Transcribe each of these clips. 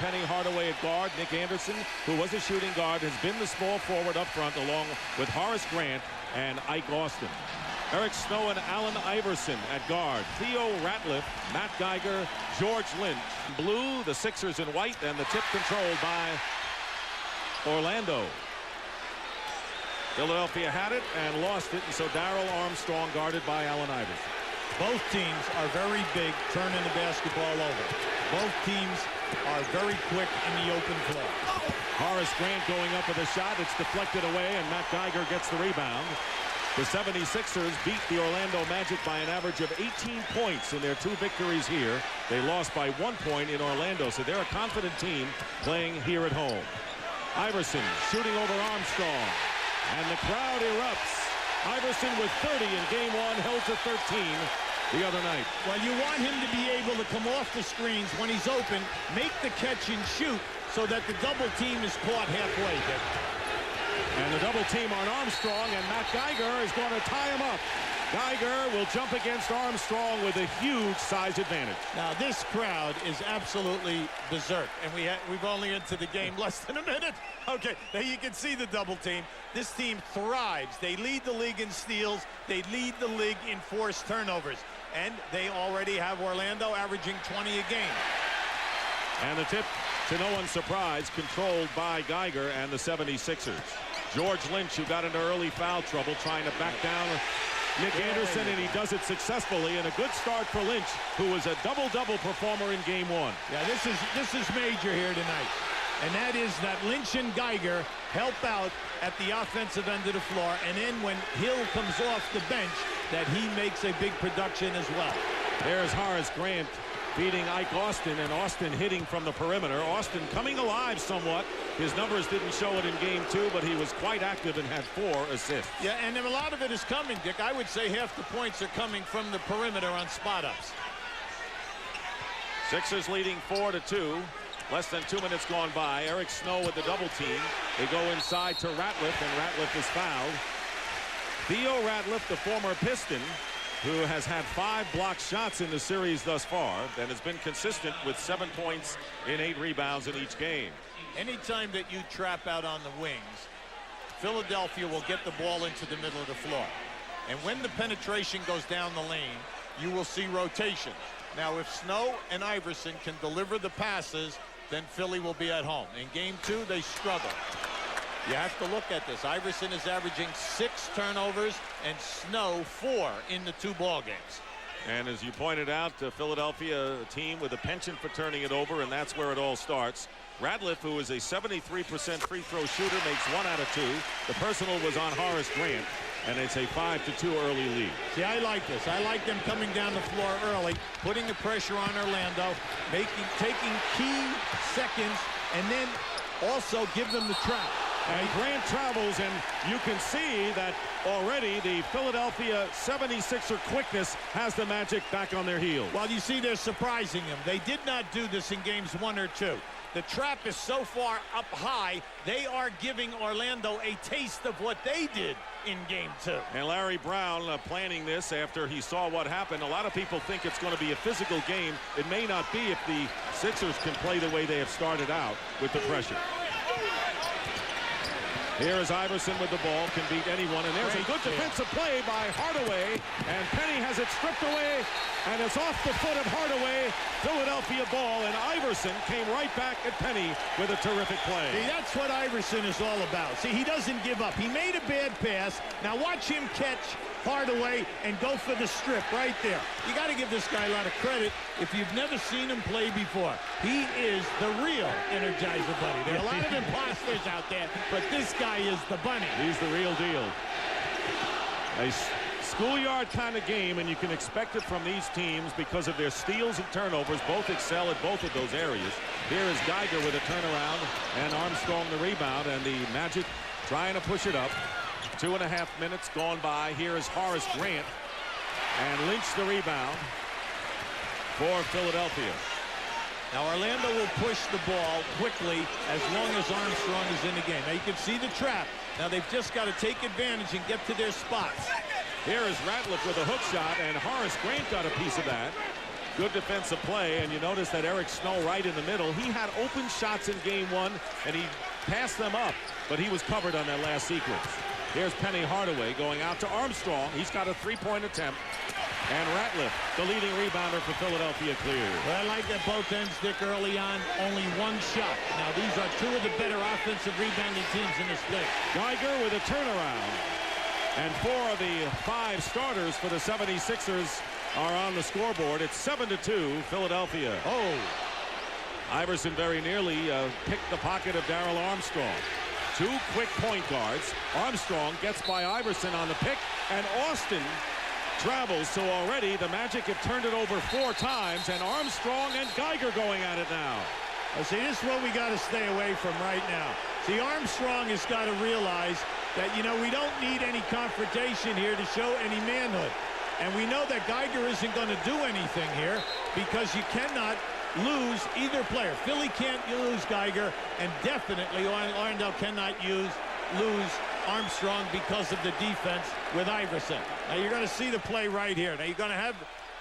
Penny Hardaway at guard. Nick Anderson, who was a shooting guard, has been the small forward up front along with Horace Grant and Ike Austin. Eric Snow and Allen Iverson at guard. Theo Ratliff, Matt Geiger, George Lynch. Blue, the Sixers in white, and the tip controlled by Orlando. Philadelphia had it and lost it, and so Darrell Armstrong guarded by Allen Iverson. Both teams are very big, turning the basketball over. Both teams are very quick in the open floor. Horace Grant going up with a shot. It's deflected away, and Matt Geiger gets the rebound. The 76ers beat the Orlando Magic by an average of 18 points in their 2 victories here. They lost by 1 point in Orlando, so they're a confident team playing here at home. Iverson shooting over Armstrong, and the crowd erupts. Iverson with 30 in game 1, held to 13 the other night. Well, you want him to be able to come off the screens when he's open, make the catch and shoot so that the double team is caught halfway. And the double team on Armstrong, and Matt Geiger is going to tie him up. Geiger will jump against Armstrong with a huge size advantage. Now this crowd is absolutely berserk, and we've only into the game less than a minute. Okay, now you can see the double team. This team thrives. They lead the league in steals. They lead the league in forced turnovers, and they already have Orlando averaging 20 a game. And the tip, to no one's surprise, controlled by Geiger and the 76ers. George Lynch, who got into early foul trouble, trying to back down Nick Anderson, and he does it successfully, and a good start for Lynch, who was a double-double performer in game 1. Yeah, this is major here tonight, and that is that Lynch and Geiger help out at the offensive end of the floor, and then when Hill comes off the bench, that he makes a big production as well. There's Horace Grant beating Ike Austin, and Austin hitting from the perimeter. Austin coming alive somewhat. His numbers didn't show it in game 2, but he was quite active and had 4 assists. Yeah, and a lot of it is coming, Dick. I would say half the points are coming from the perimeter on spot-ups. Sixers leading 4-2. Less than 2 minutes gone by. Eric Snow with the double team. They go inside to Ratliff, and Ratliff is fouled. Theo Ratliff, the former Piston, who has had 5 blocked shots in the series thus far, and has been consistent with 7 points in 8 rebounds in each game. Anytime that you trap out on the wings, Philadelphia will get the ball into the middle of the floor. And when the penetration goes down the lane, you will see rotation. Now, if Snow and Iverson can deliver the passes, then Philly will be at home. In game 2, they struggle. You have to look at this. Iverson is averaging 6 turnovers and Snow 4 in the 2 ball games. And as you pointed out, Philadelphia, a team with a penchant for turning it over, and that's where it all starts. Ratliff, who is a 73% free throw shooter, makes 1 out of 2. The personal was on Horace Grant, and it's a 5-2 early lead. See, I like this. I like them coming down the floor early, putting the pressure on Orlando, taking key seconds, and then also give them the trap. And Grant travels, and you can see that already the Philadelphia 76er quickness has the Magic back on their heels. Well, you see, they're surprising them. They did not do this in games 1 or 2. The trap is so far up high, they are giving Orlando a taste of what they did in game 2. And Larry Brown planning this after he saw what happened. A lot of people think it's going to be a physical game. It may not be if the Sixers can play the way they have started out with the pressure. Here is Iverson with the ball, can beat anyone, and there's a good defensive play by Hardaway, and Penny has it stripped away, and it's off the foot of Hardaway. Philadelphia ball, and Iverson came right back at Penny with a terrific play. See, that's what Iverson is all about. See, he doesn't give up. He made a bad pass. Now watch him catch Hardaway and go for the strip right there. You got to give this guy a lot of credit if you've never seen him play before. He is the real Energizer Bunny. There are a lot of imposters out there, but this guy is the bunny. He's the real deal. A schoolyard kind of game, and you can expect it from these teams because of their steals and turnovers. Both excel at both of those areas. Here is Geiger with a turnaround, and Armstrong the rebound, and the Magic trying to push it up. 2.5 minutes gone by. Here is Horace Grant, and Lynch the rebound for Philadelphia. Now Orlando will push the ball quickly as long as Armstrong is in the game. Now you can see the trap. Now they've just got to take advantage and get to their spots. Here is Ratliff with a hook shot, and Horace Grant got a piece of that. Good defensive play, and you notice that Eric Snow right in the middle. He had open shots in game one, and he passed them up, but he was covered on that last sequence. Here's Penny Hardaway going out to Armstrong. He's got a three-point attempt. And Ratliff, the leading rebounder for Philadelphia, cleared. Well, I like that both ends, Dick, early on. Only one shot. Now, these are two of the better offensive rebounding teams in this league. Geiger with a turnaround. And 4 of the 5 starters for the 76ers are on the scoreboard. It's 7-2, Philadelphia. Oh. Iverson very nearly picked the pocket of Darrell Armstrong. 2 quick point guards. Armstrong gets by Iverson on the pick, and Austin travels. So already the Magic have turned it over 4 times, and Armstrong and Geiger going at it now. See, this is what we got to stay away from right now. See, Armstrong has got to realize that, you know, we don't need any confrontation here to show any manhood. And we know that Geiger isn't going to do anything here because you cannot lose either player. Philly can't lose Geiger, and definitely Orlando cannot lose Armstrong because of the defense with Iverson. Now you're going to see the play right here. Now you're going to have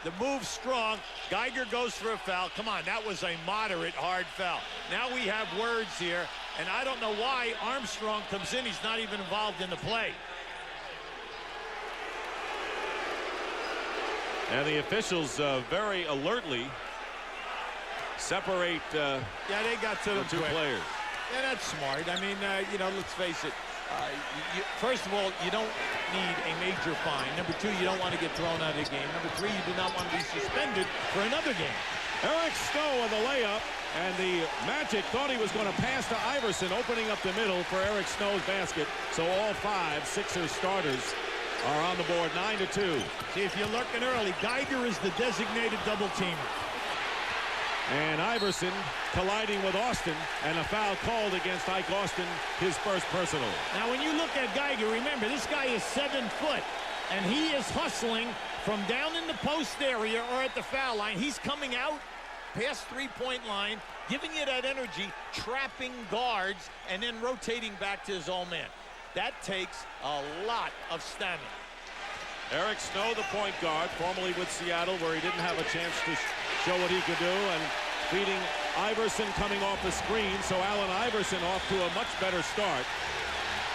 the move strong. Geiger goes for a foul. Come on, that was a moderate hard foul. Now we have words here, and I don't know why Armstrong comes in. He's not even involved in the play. And the officials very alertly separate yeah, they got to the 2 players. Yeah, that's smart. I mean, you know, let's face it. First of all, you don't need a major fine. Number 2, you don't want to get thrown out of the game. Number 3, you do not want to be suspended for another game. Eric Snow on the layup, and the Magic thought he was going to pass to Iverson, opening up the middle for Eric Snow's basket. So all 5 Sixers starters are on the board, 9-2. See, if you're looking early, Geiger is the designated double teamer. And Iverson colliding with Austin, and a foul called against Ike Austin, his first personal. Now, when you look at Geiger, remember, this guy is 7 foot, and he is hustling from down in the post area or at the foul line. He's coming out past three-point line, giving you that energy, trapping guards, and then rotating back to his own man. That takes a lot of stamina. Eric Snow, the point guard, formerly with Seattle, where he didn't have a chance to show what he could do, and feeding Iverson coming off the screen. So Allen Iverson off to a much better start,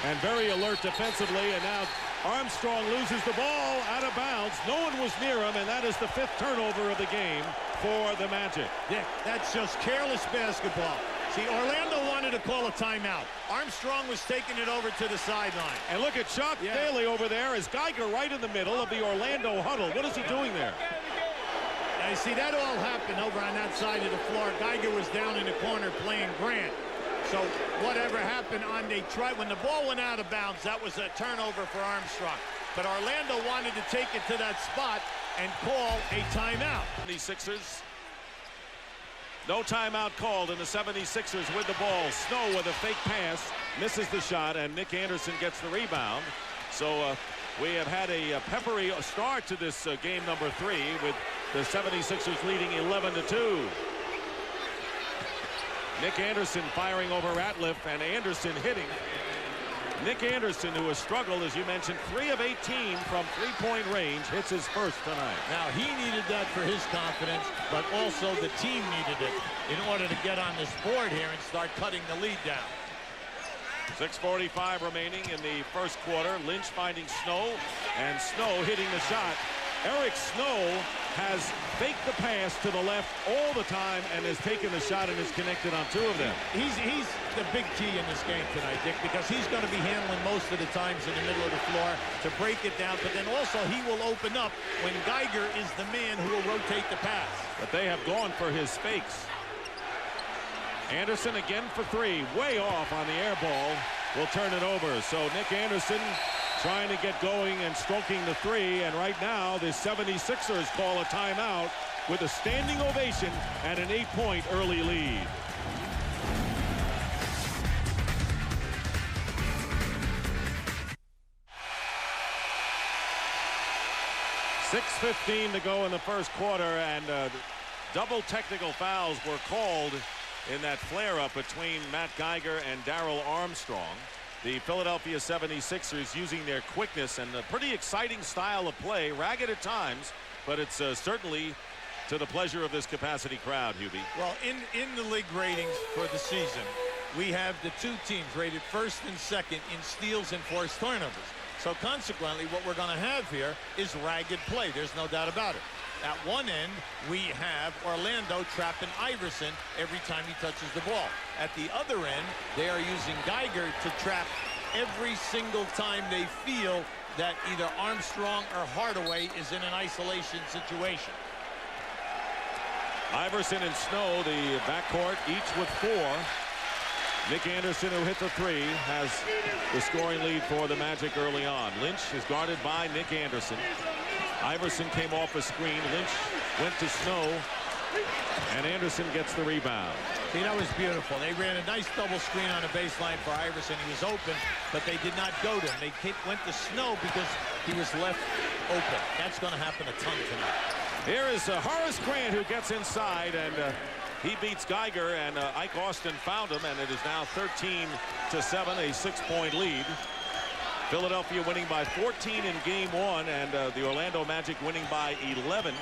and very alert defensively. And now Armstrong loses the ball out of bounds. No one was near him, and that is the 5th turnover of the game for the Magic. Yeah, that's just careless basketball. See, Orlando wanted to call a timeout. Armstrong was taking it over to the sideline. And look at Chuck Daly over there as Geiger right in the middle of the Orlando huddle. What is he doing there? Now, you see, that all happened over on that side of the floor. Geiger was down in the corner playing Grant. So whatever happened on the try, when the ball went out of bounds, that was a turnover for Armstrong. But Orlando wanted to take it to that spot and call a timeout. The Sixers. No timeout called, and the 76ers with the ball. Snow with a fake pass, misses the shot, and Nick Anderson gets the rebound. So we have had a peppery start to this game number 3, with the 76ers leading 11-2. Nick Anderson firing over Ratliff, and Anderson hitting. Nick Anderson, who has struggled, as you mentioned, 3 of 18 from three-point range, hits his first tonight. Now, he needed that for his confidence, but also the team needed it in order to get on this board here and start cutting the lead down. 6:45 remaining in the first quarter. Lynch finding Snow, and Snow hitting the shot. Eric Snow has faked the pass to the left all the time and has taken the shot and is connected on 2 of them. He's the big key in this game tonight, Dick, because he's going to be handling most of the times in the middle of the floor to break it down, but then also he will open up when Geiger is the man who will rotate the pass. But they have gone for his fakes. Anderson again for 3, way off on the air ball, will turn it over. So Nick Anderson trying to get going and stroking the 3, and right now the 76ers call a timeout with a standing ovation and an 8-point early lead. .6:15 to go in the first quarter, and double technical fouls were called in that flare-up between Matt Geiger and Darrell Armstrong. The Philadelphia 76ers using their quickness and a pretty exciting style of play, ragged at times, but it's certainly to the pleasure of this capacity crowd, Hubie. Well, in the league ratings for the season, we have the two teams rated first and second in steals and forced turnovers. So consequently, what we're going to have here is ragged play. There's no doubt about it. At one end, we have Orlando trapping Iverson every time he touches the ball. At the other end, they are using Geiger to trap every single time they feel that either Armstrong or Hardaway is in an isolation situation. Iverson and Snow, the backcourt, each with 4. Nick Anderson, who hit the 3, has the scoring lead for the Magic early on. Lynch is guarded by Nick Anderson. Iverson came off a screen. Lynch went to Snow, and Anderson gets the rebound. See, that was beautiful. They ran a nice double screen on the baseline for Iverson. He was open, but they did not go to him. They went to Snow because he was left open. That's going to happen a ton tonight. Here is Horace Grant, who gets inside, and he beats Geiger, and Ike Austin found him, and it is now 13-7, a 6-point lead. Philadelphia winning by 14 in game 1, and the Orlando Magic winning by 11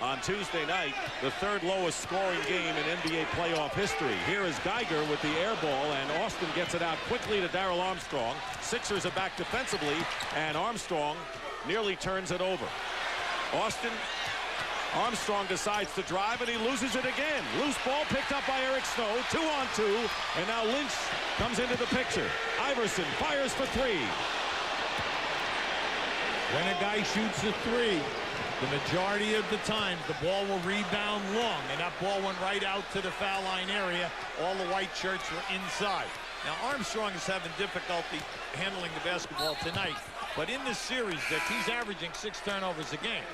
on Tuesday night, the 3rd lowest scoring game in NBA playoff history. Here is Geiger with the air ball, and Austin gets it out quickly to Darrell Armstrong. Sixers are back defensively, and Armstrong nearly turns it over. Armstrong decides to drive, and he loses it again. Loose ball picked up by Eric Snow. 2-on-2, and now Lynch comes into the picture. Iverson fires for 3. When a guy shoots a 3, the majority of the time the ball will rebound long, and that ball went right out to the foul line area. All the white shirts were inside. Now Armstrong is having difficulty handling the basketball tonight, but in this series that he's averaging 6 turnovers a game.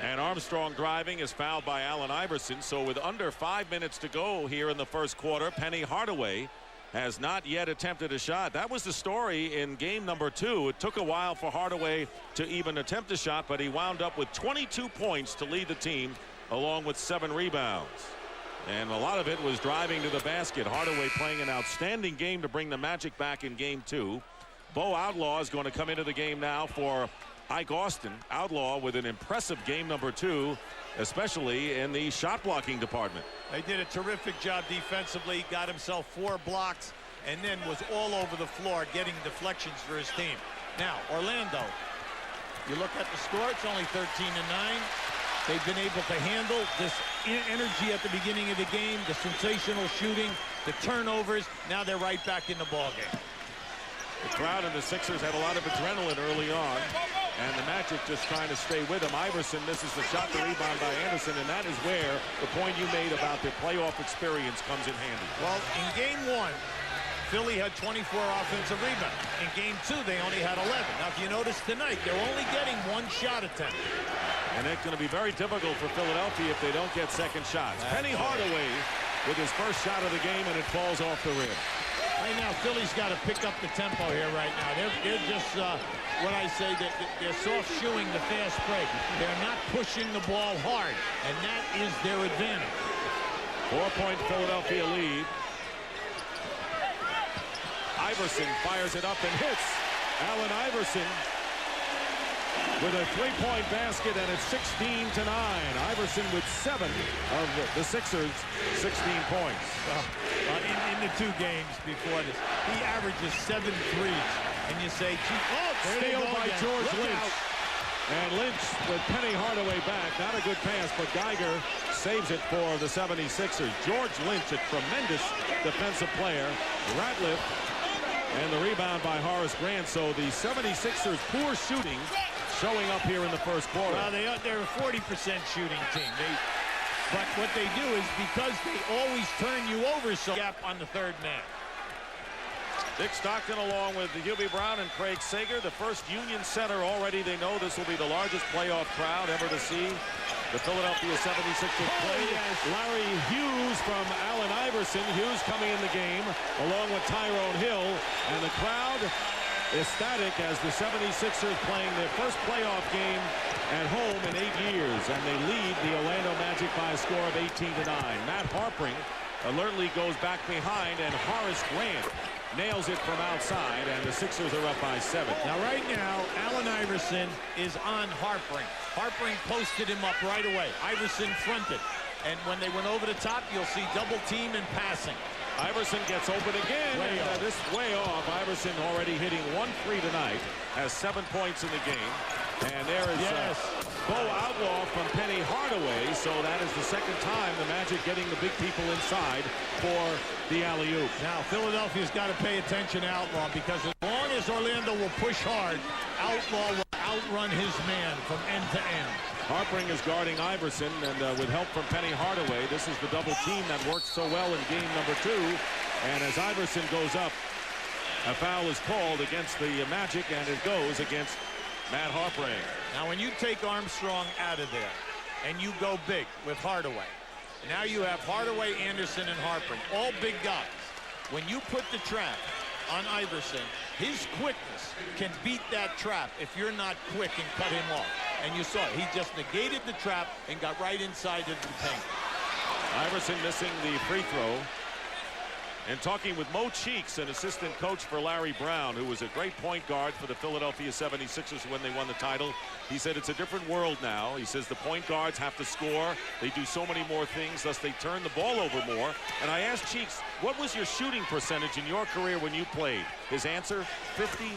And Armstrong driving is fouled by Allen Iverson. So with under 5 minutes to go here in the first quarter, Penny Hardaway has not yet attempted a shot. That was the story in game number 2. It took a while for Hardaway to even attempt a shot, but he wound up with 22 points to lead the team, along with 7 rebounds. And a lot of it was driving to the basket. Hardaway playing an outstanding game to bring the Magic back in game 2. Bo Outlaw is going to come into the game now for Ike Austin. Outlaw with an impressive game number 2, especially in the shot blocking department. They did a terrific job defensively, got himself 4 blocks, and then was all over the floor getting deflections for his team. Now, Orlando, you look at the score, it's only 13-9. They've been able to handle this energy at the beginning of the game, the sensational shooting, the turnovers. Now they're right back in the ballgame. The crowd and the Sixers had a lot of adrenaline early on, and the Magic just trying to stay with him. Iverson misses the shot, the rebound by Anderson, and that is where the point you made about their playoff experience comes in handy. Well, in game 1, Philly had 24 offensive rebounds. In game 2, they only had 11. Now, if you notice tonight, they're only getting 1 shot attempt. And it's going to be very difficult for Philadelphia if they don't get second shots. Penny Hardaway with his first shot of the game, and it falls off the rim. Right now, Philly's got to pick up the tempo here right now. They're just, what I say, they're soft-shoeing the fast break. They're not pushing the ball hard, and that is their advantage. 4-point Philadelphia lead. Iverson fires it up and hits. Allen Iverson with a 3-point basket, and it's 16-9. Iverson with 7 of the Sixers' 16 points. In the 2 games before this, he averages 7 threes. And you say, steal by George Lynch. And Lynch with Penny Hardaway back. Not a good pass, but Geiger saves it for the 76ers. George Lynch, a tremendous defensive player. Ratliff, and the rebound by Horace Grant. So the 76ers' poor shooting showing up here in the first quarter. Well, they're a 40% shooting team. But what they do is, because they always turn you over, so gap on the 3rd man. Dick Stockton along with Hubie Brown and Craig Sager, the first Union Center. Already they know this will be the largest playoff crowd ever to see the Philadelphia 76ers play. Yes. Larry Hughes from Allen Iverson. Hughes coming in the game along with Tyrone Hill, and the crowd ecstatic as the 76ers playing their first playoff game at home in 8 years, and they lead the Orlando Magic by a score of 18-9. Matt Harpring alertly goes back behind, and Horace Grant nails it from outside, and the Sixers are up by 7. Now, right now, Allen Iverson is on Harpring. Harpring posted him up right away. Iverson fronted. And when they went over the top, you'll see double team and passing. Iverson gets open again. This way off. Iverson already hitting 1 free tonight. Has 7 points in the game. And there is Bo Outlaw from Penny Hardaway. So that is the second time the Magic getting the big people inside for the alley-oop. Now, Philadelphia's got to pay attention to Outlaw, because as long as Orlando will push hard, Outlaw will outrun his man from end to end. Harpring is guarding Iverson, and with help from Penny Hardaway, this is the double team that worked so well in game number 2. And as Iverson goes up, a foul is called against the Magic, and it goes against Matt Harpring. Now, when you take Armstrong out of there and you go big with Hardaway, now you have Hardaway, Anderson, and Harpring, all big guys. When you put the trap on Iverson, his quickness can beat that trap if you're not quick and cut him off. And you saw it. He just negated the trap and got right inside of the paint. Iverson missing the free throw. And talking with Mo Cheeks, an assistant coach for Larry Brown, who was a great point guard for the Philadelphia 76ers when they won the title. He said it's a different world now. He says the point guards have to score. They do so many more things, thus they turn the ball over more. And I asked Cheeks, what was your shooting percentage in your career when you played? His answer, 53%.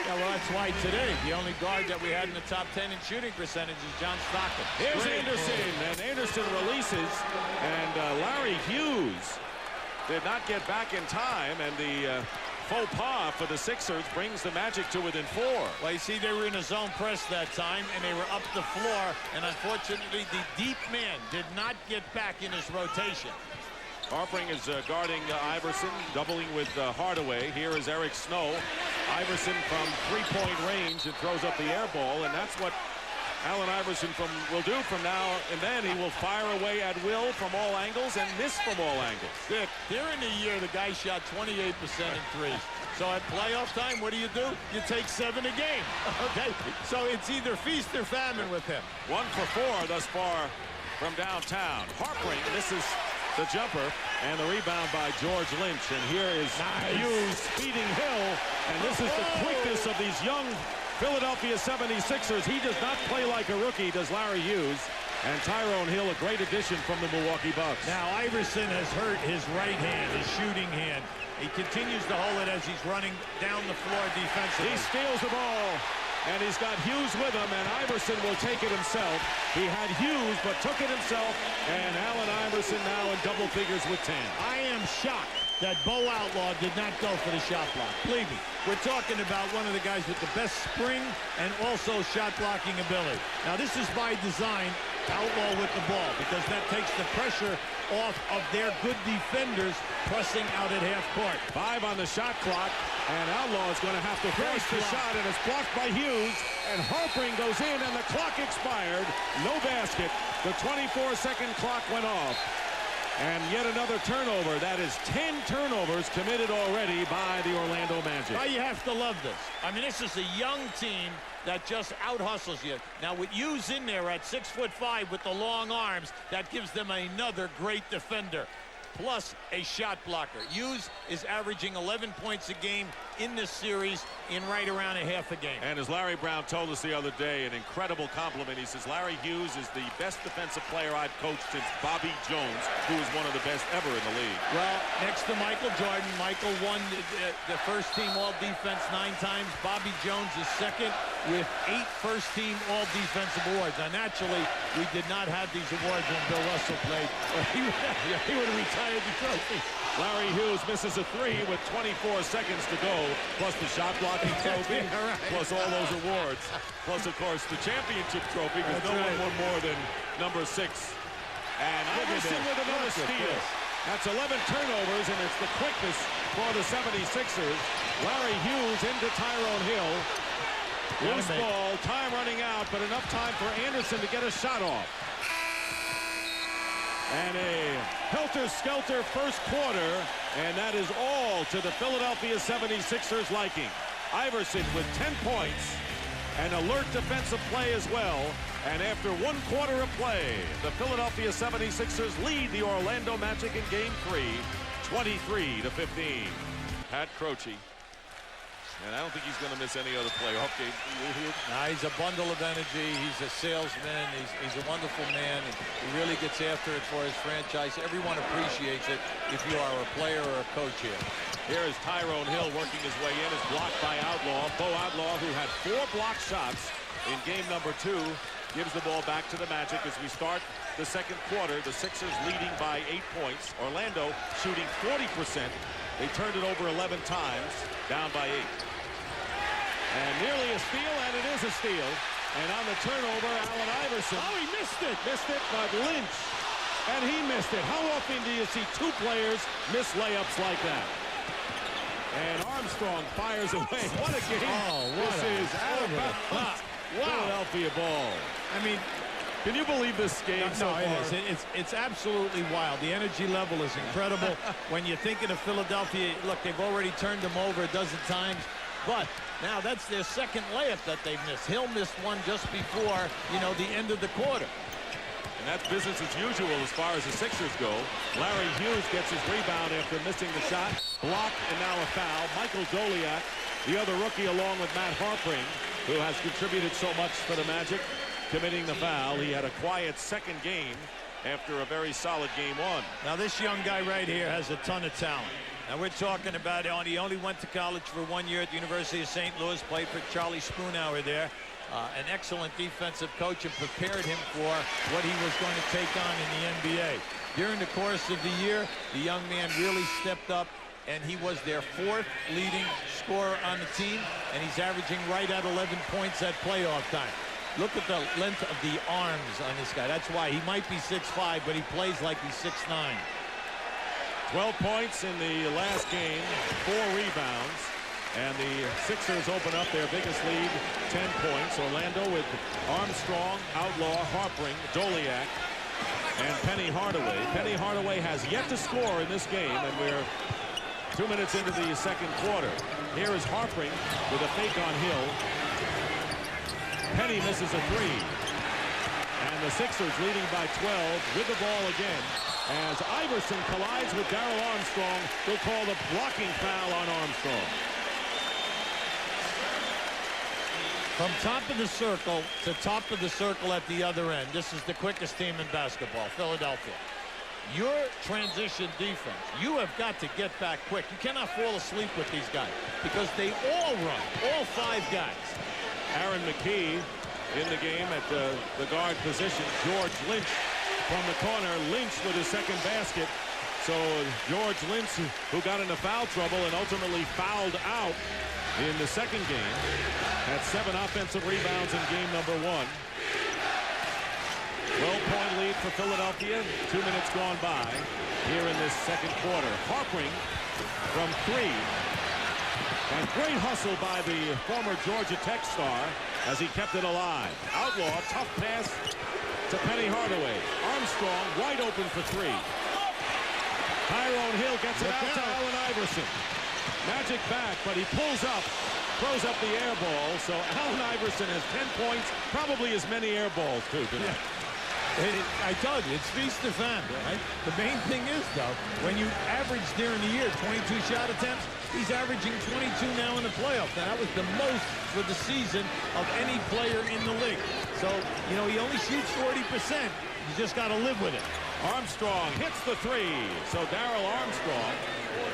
Yeah, well, that's why today the only guard that we had in the top 10 in shooting percentage is John Stockton. Here's Anderson, and Anderson releases, and Larry Hughes did not get back in time, and the faux pas for the Sixers brings the Magic to within 4. Well, you see, they were in a zone press that time, and they were up the floor, and unfortunately, the deep man did not get back in his rotation. Harpring is guarding Iverson, doubling with Hardaway. Here is Eric Snow. Iverson from three-point range and throws up the air ball, and that's what Allen Iverson will do from now and then. He will fire away at will from all angles and miss from all angles. Dick, during the year, the guy shot 28% in threes. So at playoff time, what do? You take 7 a game. Okay, so it's either feast or famine with him. 1 for 4 thus far from downtown. Harpring misses the jumper, and the rebound by George Lynch. And here is Hughes feeding Hill, and this is the quickness of these young Philadelphia 76ers. He does not play like a rookie, does Larry Hughes. And Tyrone Hill, a great addition from the Milwaukee Bucks. Now, Iverson has hurt his right hand, his shooting hand. He continues to hold it as he's running down the floor defensively. He steals the ball, and he's got Hughes with him, and Iverson will take it himself. He had Hughes, but took it himself, and Allen Iverson now in double figures with 10. I am shocked that Bo Outlaw did not go for the shot block. Believe me, we're talking about one of the guys with the best spring and also shot blocking ability. Now, this is by design, Outlaw with the ball, because that takes the pressure off of their good defenders pressing out at half court. 5 on the shot clock, and Outlaw is going to have to force the shot, and it's blocked by Hughes, and Harpring goes in, and the clock expired. No basket. The 24-second clock went off. And yet another turnover. That is 10 turnovers committed already by the Orlando Magic. Now you have to love this. I mean, this is a young team that just out-hustles you. Now with Hughes in there at 6'5" with the long arms, that gives them another great defender, plus a shot blocker. Hughes is averaging 11 points a game in this series in right around a half a game. And as Larry Brown told us the other day, an incredible compliment. He says Larry Hughes is the best defensive player I've coached since Bobby Jones, who is one of the best ever in the league. Well, next to Michael Jordan, Michael won the first team all-defense 9 times. Bobby Jones is second with 8 first-team all-defensive awards. Now, naturally, we did not have these awards when Bill Russell played, or he would have retired the trophy. Larry Hughes misses a 3 with 24 seconds to go, plus the shot blocking trophy, plus all those awards, plus, of course, the championship trophy, because no one won more than number 6. And Iverson with another steal. That's 11 turnovers, and it's the quickness for the 76ers. Larry Hughes into Tyrone Hill. Loose ball, time running out, but enough time for Anderson to get a shot off. And a helter-skelter first quarter, and that is all to the Philadelphia 76ers liking. Iverson with 10 points, and alert defensive play as well. And after 1 quarter of play, the Philadelphia 76ers lead the Orlando Magic in Game 3, 23-15. Pat Croce. And I don't think he's going to miss any other playoff game. He's a bundle of energy. He's a salesman. He's a wonderful man. And he really gets after it for his franchise. Everyone appreciates it if you are a player or a coach here. Here is Tyrone Hill working his way in. Is blocked by Outlaw. Bo Outlaw, who had 4 blocked shots in game number 2, gives the ball back to the Magic as we start the second quarter. The Sixers leading by 8 points. Orlando shooting 40%. They turned it over 11 times, down by 8. And nearly a steal, and it is a steal. And on the turnover, Allen Iverson. Oh, he missed it. Missed it, but Lynch. And he missed it. How often do you see 2 players miss layups like that? And Armstrong fires away. What a game. Oh, what this is Alabama. Philadelphia ball. I mean, can you believe this game so far? it is. It's absolutely wild. The energy level is incredible. When you're thinking of Philadelphia, look, they've already turned them over a dozen times. But now that's their second layup that they've missed. Hill missed one just before, the end of the quarter. And that's business as usual as far as the Sixers go. Larry Hughes gets his rebound after missing the shot. Blocked, and now a foul. Michael Doliak, the other rookie, along with Matt Harpring, who has contributed so much for the Magic, committing the foul. He had a quiet second game after a very solid game 1. Now this young guy right here has a ton of talent. Now we're talking about he only went to college for 1 year at the University of St. Louis, played for Charlie Spoonhour there. An excellent defensive coach, and prepared him for what he was going to take on in the NBA. During the course of the year, the young man really stepped up, and he was their 4th leading scorer on the team, and he's averaging right at 11 points at playoff time. Look at the length of the arms on this guy. That's why he might be 6'5", but he plays like he's 6'9". 12 points in the last game, 4 rebounds, and the Sixers open up their biggest lead, 10 points. Orlando with Armstrong, Outlaw, Harpring, Doliak, and Penny Hardaway. Penny Hardaway has yet to score in this game, and we're 2 minutes into the second quarter. Here is Harpring with a fake on Hill. Penny misses a 3. And the Sixers leading by 12 with the ball again. As Iverson collides with Darrell Armstrong, they'll call the blocking foul on Armstrong. From top of the circle to top of the circle at the other end, this is the quickest team in basketball, Philadelphia. Your transition defense, you have got to get back quick. You cannot fall asleep with these guys because they all run, all 5 guys. Aaron McKee in the game at the guard position. George Lynch from the corner. Lynch with his second basket. So George Lynch, who got into foul trouble and ultimately fouled out in the second game, had 7 offensive rebounds in game number 1. 12-point lead for Philadelphia. 2 minutes gone by here in this second quarter. Harpring from 3. And great hustle by the former Georgia Tech star as he kept it alive. Outlaw, tough pass to Penny Hardaway. Armstrong wide open for 3. Tyrone Hill gets it out to Allen Iverson. Magic back, but he pulls up, throws up the air ball. So Allen Iverson has 10 points, probably as many air balls too tonight. I told you, it's feast or famine, right? The main thing is, though, when you average during the year 22 shot attempts, he's averaging 22 now in the playoffs. Now, that was the most for the season of any player in the league. So, he only shoots 40%. You just got to live with it. Armstrong hits the 3. So Darrell Armstrong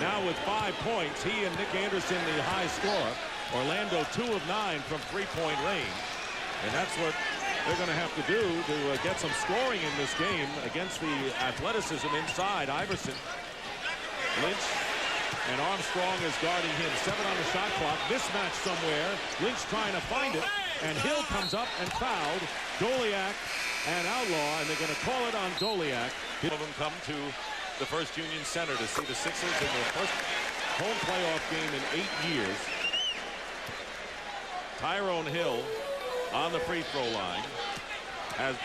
now with 5 points. He and Nick Anderson, the high scorer. Orlando 2 of 9 from 3-point range. And that's what they're going to have to do to get some scoring in this game against the athleticism inside. Iverson, Lynch, and Armstrong is guarding him. 7 on the shot clock. Mismatch somewhere. Lynch trying to find it. And Hill comes up and fouled Doliak and Outlaw, and they're going to call it on Doliak. Some of them come to the First Union Center to see the Sixers in their first home playoff game in 8 years. Tyrone Hill on the free throw line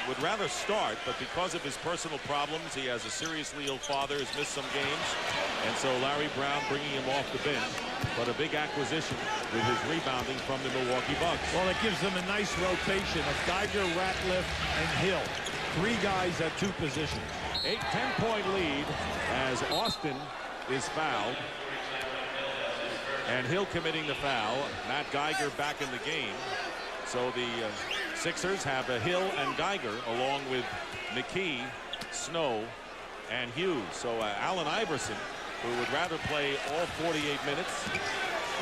would rather start, but because of his personal problems, he has a seriously ill father, has missed some games, and so Larry Brown bringing him off the bench. But a big acquisition with his rebounding from the Milwaukee Bucks. Well, it gives them a nice rotation of Geiger, Ratliff, and Hill. 3 guys at 2 positions. 10-point lead as Austin is fouled. And Hill committing the foul. Matt Geiger back in the game. So the Sixers have Hill and Geiger along with McKee, Snow, and Hughes. So Allen Iverson, who would rather play all 48 minutes,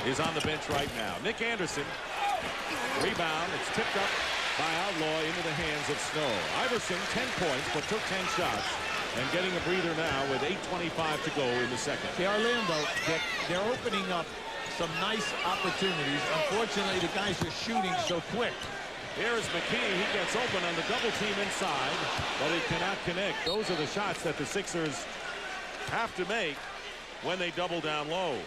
is on the bench right now. Nick Anderson, rebound. It's tipped up by Outlaw into the hands of Snow. Iverson, 10 points, but took 10 shots. And getting a breather now with 8:25 to go in the second. See, Orlando, they're opening up some nice opportunities. Unfortunately, the guys are shooting so quick. Here's McKee. He gets open on the double team inside, but he cannot connect. Those are the shots that the Sixers have to make when they double down low.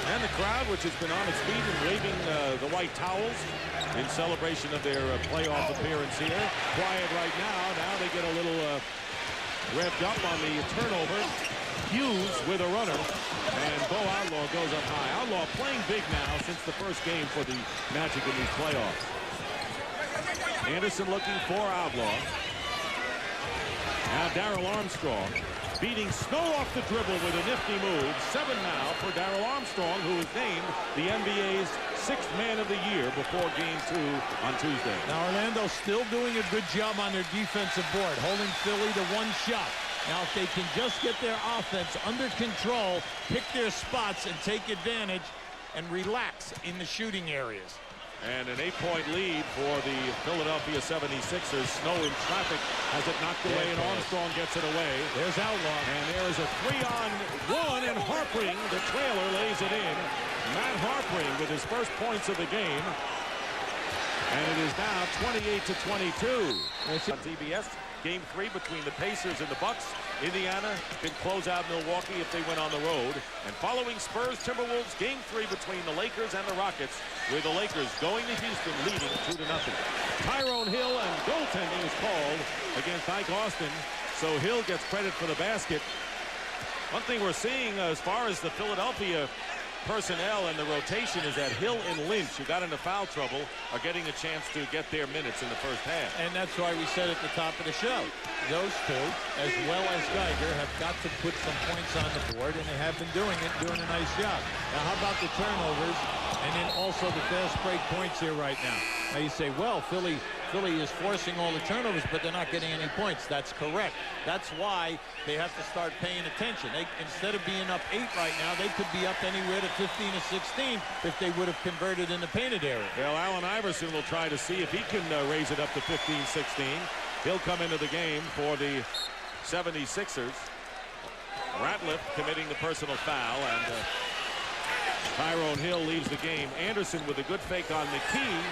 And the crowd, which has been on its feet and waving the white towels in celebration of their playoff appearance here. Quiet right now. Now they get a little revved up on the turnover. Hughes with a runner, and Bo Outlaw goes up high. Outlaw playing big now since the first game for the Magic in these playoffs. Anderson looking for Outlaw. Now Darrell Armstrong beating Snow off the dribble with a nifty move. 7 now for Darrell Armstrong, who was named the NBA's 6th man of the year before Game 2 on Tuesday. Now Orlando still doing a good job on their defensive board, holding Philly to 1 shot. Now if they can just get their offense under control, pick their spots and take advantage and relax in the shooting areas. And an 8-point lead for the Philadelphia 76ers. Snow in traffic has it knocked away, and Armstrong gets it away. There's Outlaw. And there is a 3-on-1, and Harpring, the trailer, lays it in. Matt Harpring with his first points of the game. And it is now 28-22. On TBS, Game 3 between the Pacers and the Bucks. Indiana can close out Milwaukee if they win on the road. And following Spurs Timberwolves, Game 3 between the Lakers and the Rockets, with the Lakers going to Houston leading 2-0. Tyrone Hill, and goaltending is called against Ike Austin. So Hill gets credit for the basket. One thing we're seeing as far as the Philadelphia personnel and the rotation is that Hill and Lynch, who got into foul trouble, are getting a chance to get their minutes in the first half. And that's why we said at the top of the show, those two, as well as Geiger, have got to put some points on the board, and they have been doing it, doing a nice job. Now, how about the turnovers, and then also the fast break points here right now? Now, you say, well, Philly is forcing all the turnovers, but they're not getting any points. That's correct. That's why they have to start paying attention. Instead of being up 8 right now, they could be up anywhere to 15 or 16 if they would have converted in the painted area. Well, Allen Iverson will try to see if he can raise it up to 15-16. He'll come into the game for the 76ers. Ratliff committing the personal foul, and Tyrone Hill leaves the game. Anderson with a good fake on McKee.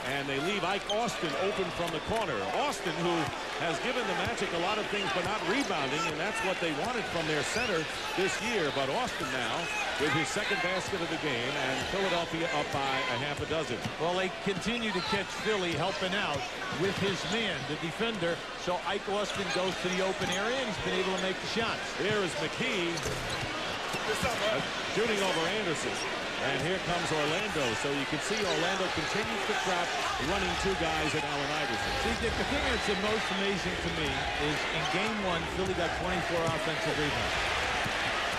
And they leave Ike Austin open from the corner. Austin, who has given the Magic a lot of things but not rebounding, and that's what they wanted from their center this year. But Austin now with his second basket of the game, and Philadelphia up by a half a dozen. Well, they continue to catch Philly helping out with his man, the defender. So Ike Austin goes to the open area, and he's been able to make the shots. Here is McKee shooting over Anderson. And here comes Orlando. So you can see Orlando continues to trap, running 2 guys at Allen Iverson. See, the thing that's the most amazing to me is in Game 1, Philly got 24 offensive rebounds.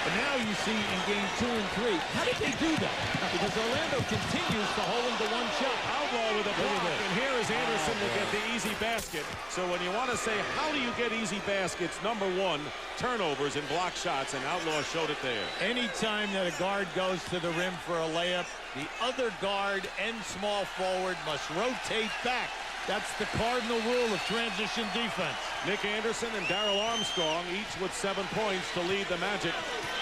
But now you see in Game 2 and 3, how did they do that? Because Orlando continues to hold them to 1 shot. Outlaw with a block, and here is Anderson to get the easy basket. So when you want to say, how do you get easy baskets? Number 1, turnovers and block shots, and Outlaw showed it there. Anytime that a guard goes to the rim for a layup, the other guard and small forward must rotate back. That's the cardinal rule of transition defense. Nick Anderson and Darrell Armstrong, each with 7 points to lead the Magic,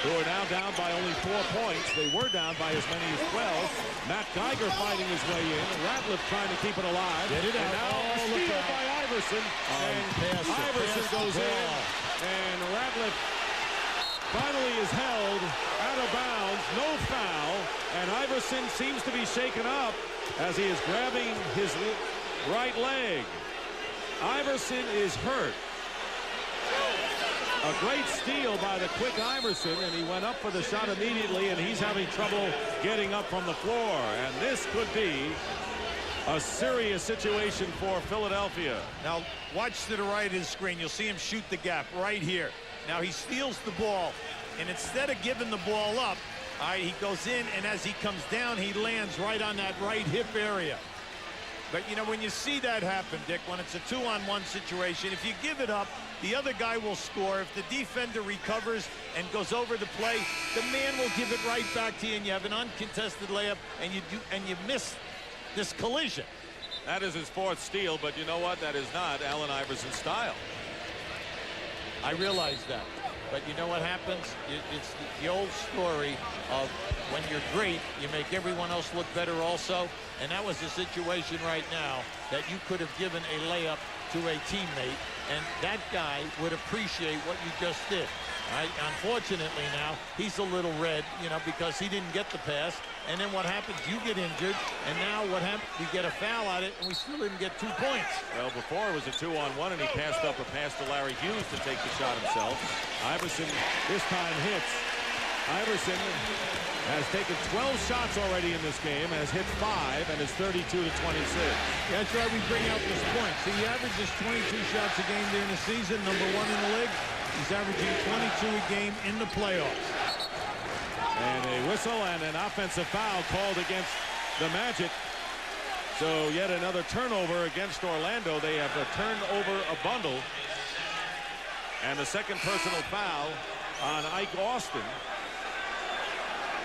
who are now down by only 4 points. They were down by as many as 12. Matt Geiger fighting his way in. Ratliff trying to keep it alive. Get it out. And now a steal by Iverson. And Iverson goes in. And Ratliff finally is held out of bounds. No foul. And Iverson seems to be shaken up as he is grabbing his right leg. Iverson is hurt. A great steal by the quick Iverson, and he went up for the shot immediately, and he's having trouble getting up from the floor. And this could be A serious situation for Philadelphia. Now, watch to the right of his screen. You'll see him shoot the gap right here. Now, he steals the ball, and instead of giving the ball up, he goes in, and as he comes down, he lands right on that right hip area. But, you know, when you see that happen, Dick, when it's a 2-on-1 situation, if you give it up, the other guy will score. If the defender recovers and goes over the play, the man will give it right back to you, and you have an uncontested layup, and you miss this collision. That is his 4th steal, but you know what? That is not Allen Iverson's style. I realize that. But you know what happens? It's the old story of when you're great, you make everyone else look better also. And that was the situation right now that you could have given a layup to a teammate, and that guy would appreciate what you just did. Right? Unfortunately now, he's a little red, you know, because he didn't get the pass. And then what happens? You get injured, and now what happens? You get a foul on it, and we still didn't get 2 points. Well, before it was a 2-on-1, and he passed up a pass to Larry Hughes to take the shot himself. Iverson this time hits. Iverson has taken 12 shots already in this game, has hit 5, and is 32 to 26. Yeah, that's right. We bring out this point. See, he averages 22 shots a game during the season, #1 in the league. He's averaging 22 a game in the playoffs. And a whistle and an offensive foul called against the Magic. So yet another turnover against Orlando. They have turned over a bundle. And the second personal foul on Ike Austin.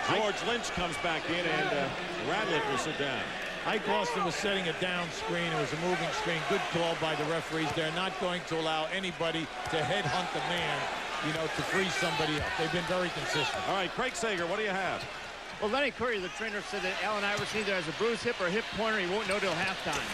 George Lynch comes back in, and Radliff will sit down. Ike Austin was setting a down screen. It was a moving screen. Good call by the referees. They're not going to allow anybody to headhunt the man, you know, to free somebody up. They've been very consistent. All right, Craig Sager, what do you have? Well, Lenny Curry, the trainer, said that Allen Iverson either has a bruised hip or a hip pointer. He won't know till halftime.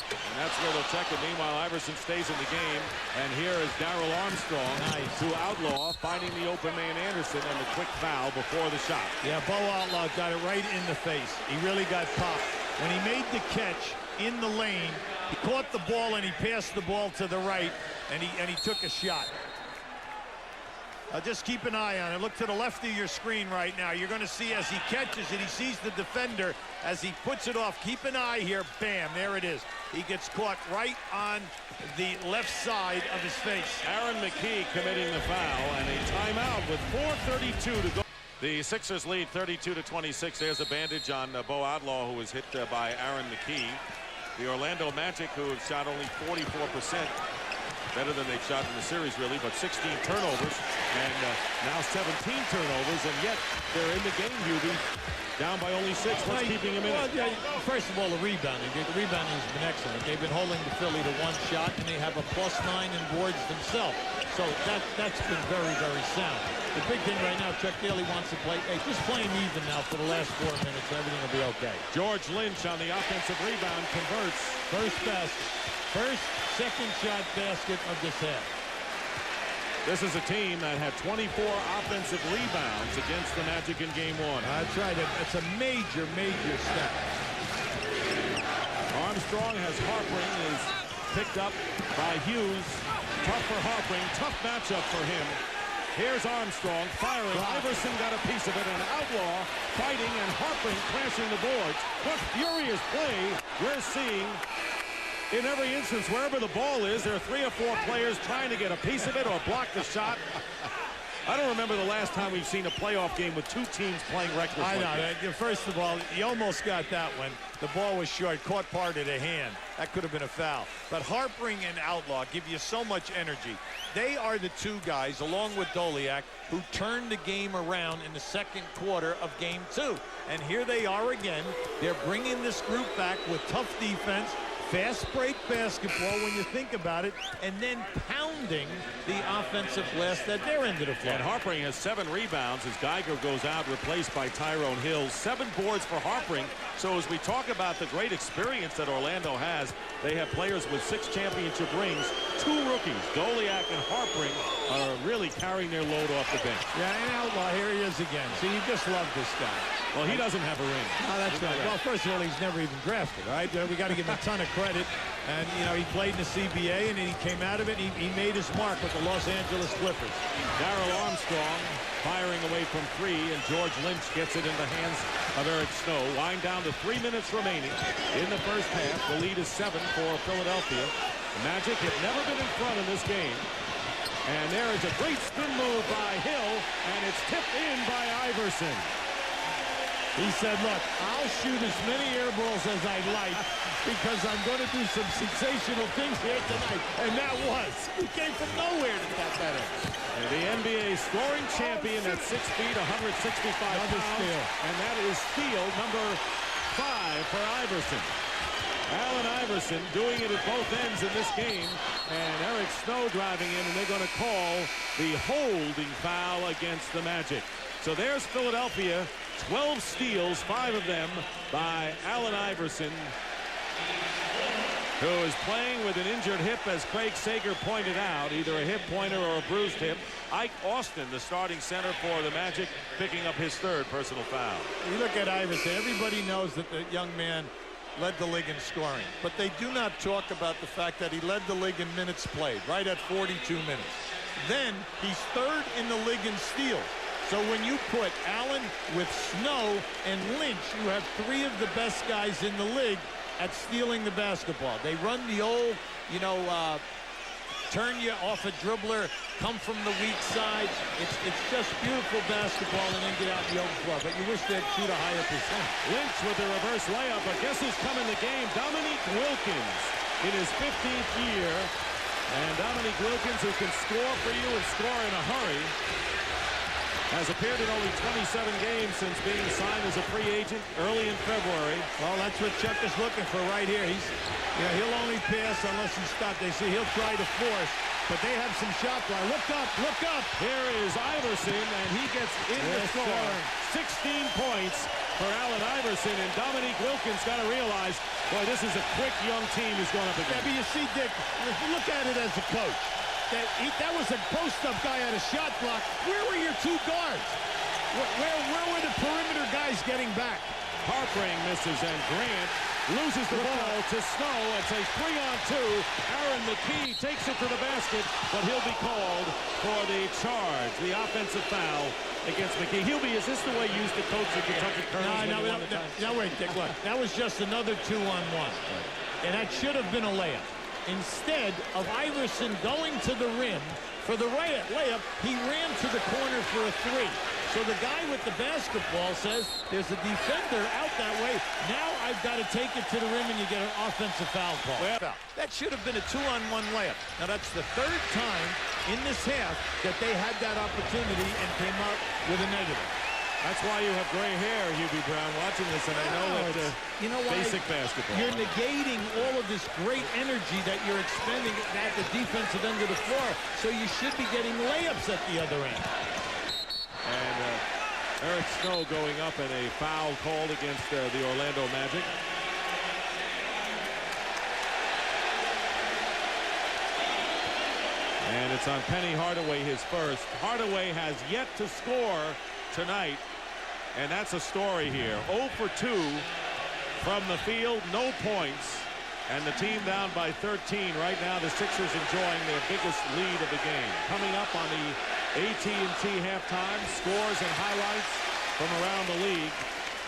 And that's where they'll check it. Meanwhile, Iverson stays in the game. And here is Darrell Armstrong to Outlaw, finding the open man Anderson, and the quick foul before the shot. Yeah, Bo Outlaw got it right in the face. He really got popped. When he made the catch in the lane, he caught the ball and he passed the ball to the right, and he took a shot. Just keep an eye on it. Look to the left of your screen right now. You're going to see as he catches it, he sees the defender as he puts it off. Keep an eye here. Bam, there it is. He gets caught right on the left side of his face. Aaron McKee committing the foul, and a timeout with 4:32 to go. The Sixers lead 32 to 26. There's a bandage on Bo Outlaw, who was hit by Aaron McKee. The Orlando Magic, who have shot only 44%. Better than they've shot in the series, really, but 16 turnovers and now 17 turnovers, and yet they're in the game, Hubie, down by only 6. What's keeping him in it? Yeah, first of all, the rebounding. The rebounding has been excellent. They've been holding the Philly to 1 shot, and they have a +9 in boards themselves. So that's been very, very sound. The big thing right now, Chuck Daly wants to play. Hey, just playing even now for the last 4 minutes. Everything will be okay. George Lynch on the offensive rebound converts. First basket. First, second shot basket of this half. This is a team that had 24 offensive rebounds against the Magic in Game 1. That's right. It's a major, major step. Armstrong has Harpring, is picked up by Hughes. Tough for Harpring. Tough matchup for him. Here's Armstrong firing. Iverson got a piece of it, and Outlaw fighting, and Harpring crashing the boards. What furious play we're seeing. In every instance, wherever the ball is, there are 3 or 4 players trying to get a piece of it or block the shot. I don't remember the last time we've seen a playoff game with 2 teams playing reckless. I know. First of all, you almost got that one. The ball was short, caught part of the hand. That could have been a foul. But Harpring and Outlaw give you so much energy. They are the 2 guys, along with Doliak, who turned the game around in the second quarter of Game 2. And here they are again. They're bringing this group back with tough defense, fast break basketball when you think about it, and then pounding the offensive glass at their end of the floor. And Harpring has 7 rebounds as Geiger goes out, replaced by Tyrone Hill. 7 boards for Harpring. So as we talk about the great experience that Orlando has, they have players with 6 championship rings. two rookies, Goliak and Harpring, are really carrying their load off the bench. Yeah, and Outlaw, here he is again. See, you just love this guy. Well, he doesn't have a ring. Oh, that's right. Well, first of all, he's never even drafted, right? We got to give him a ton of credit. And, you know, he played in the CBA, and he came out of it, and he made his mark with the Los Angeles Clippers. Darrell Armstrong firing away from three, and George Lynch gets it in the hands of Eric Snow. Wind down to 3 minutes remaining in the first half. The lead is 7 for Philadelphia. The Magic have never been in front in this game. And there is a great spin move by Hill, and it's tipped in by Iverson. He said, look, I'll shoot as many air balls as I like because I'm going to do some sensational things here tonight. And that was. He came from nowhere to tap that in. And the NBA scoring champion at 6 feet, 165 Another pounds. steal. And that is steal number 5 for Iverson. Allen Iverson doing it at both ends in this game. And Eric Snow driving in, and they're going to call the holding foul against the Magic. So there's Philadelphia, 12 steals, 5 of them by Allen Iverson, who is playing with an injured hip, as Craig Sager pointed out, either a hip pointer or a bruised hip. Ike Austin, the starting center for the Magic, picking up his 3rd personal foul. You look at Iverson, everybody knows that the young man led the league in scoring, but they do not talk about the fact that he led the league in minutes played, right at 42 minutes. Then he's 3rd in the league in steals. So when you put Allen with Snow and Lynch, you have 3 of the best guys in the league at stealing the basketball. They run the old, you know, turn you off a dribbler, come from the weak side. It's just beautiful basketball and then get out in the open floor. But you wish they'd shoot a higher percent. Lynch with the reverse layup, but guess who's coming the game? Dominique Wilkins in his 15th year. And Dominique Wilkins, who can score for you and score in a hurry, has appeared in only 27 games since being signed as a free agent early in February. Well, that's what Chuck is looking for right here. He'll only pass unless he's stopped. They see he'll try to force, but they have some shot fly. Look up, look up. Here is Iverson, and he gets in the score. 16 points for Allen Iverson, and Dominique Wilkins got to realize, boy, this is a quick young team he's going up against. Yeah, but you see, Dick, if you look at it as a coach, that was a post-up guy at a shot block. Where were your 2 guards? Where were the perimeter guys getting back? Harpring misses, and Grant loses the ball to Snow. It's a 3-on-2. Aaron McKee takes it to the basket, but he'll be called for the charge, the offensive foul against McKee. Is this the way you used to coach the Kentucky Colonels? No, wait, Dick, look. That was just another 2-on-1. And that should have been a layup. Instead of Iverson going to the rim for the layup, he ran to the corner for a 3. So the guy with the basketball says, there's a defender out that way. Now I've got to take it to the rim, and you get an offensive foul call. Well, that should have been a 2-on-1 layup. Now that's the 3rd time in this half that they had that opportunity and came up with a negative. That's why you have gray hair, Hubie Brown, watching this, and I know that you know why? Basic basketball. You're negating all of this great energy that you're expending at the defensive end of the floor, so you should be getting layups at the other end. And Eric Snow going up, and a foul called against the Orlando Magic. And it's on Penny Hardaway, his first. Hardaway has yet to score tonight, and that's a story here. 0 for 2 from the field, no points, and the team down by 13. Right now, the Sixers enjoying their biggest lead of the game. Coming up on the AT&T halftime, scores and highlights from around the league.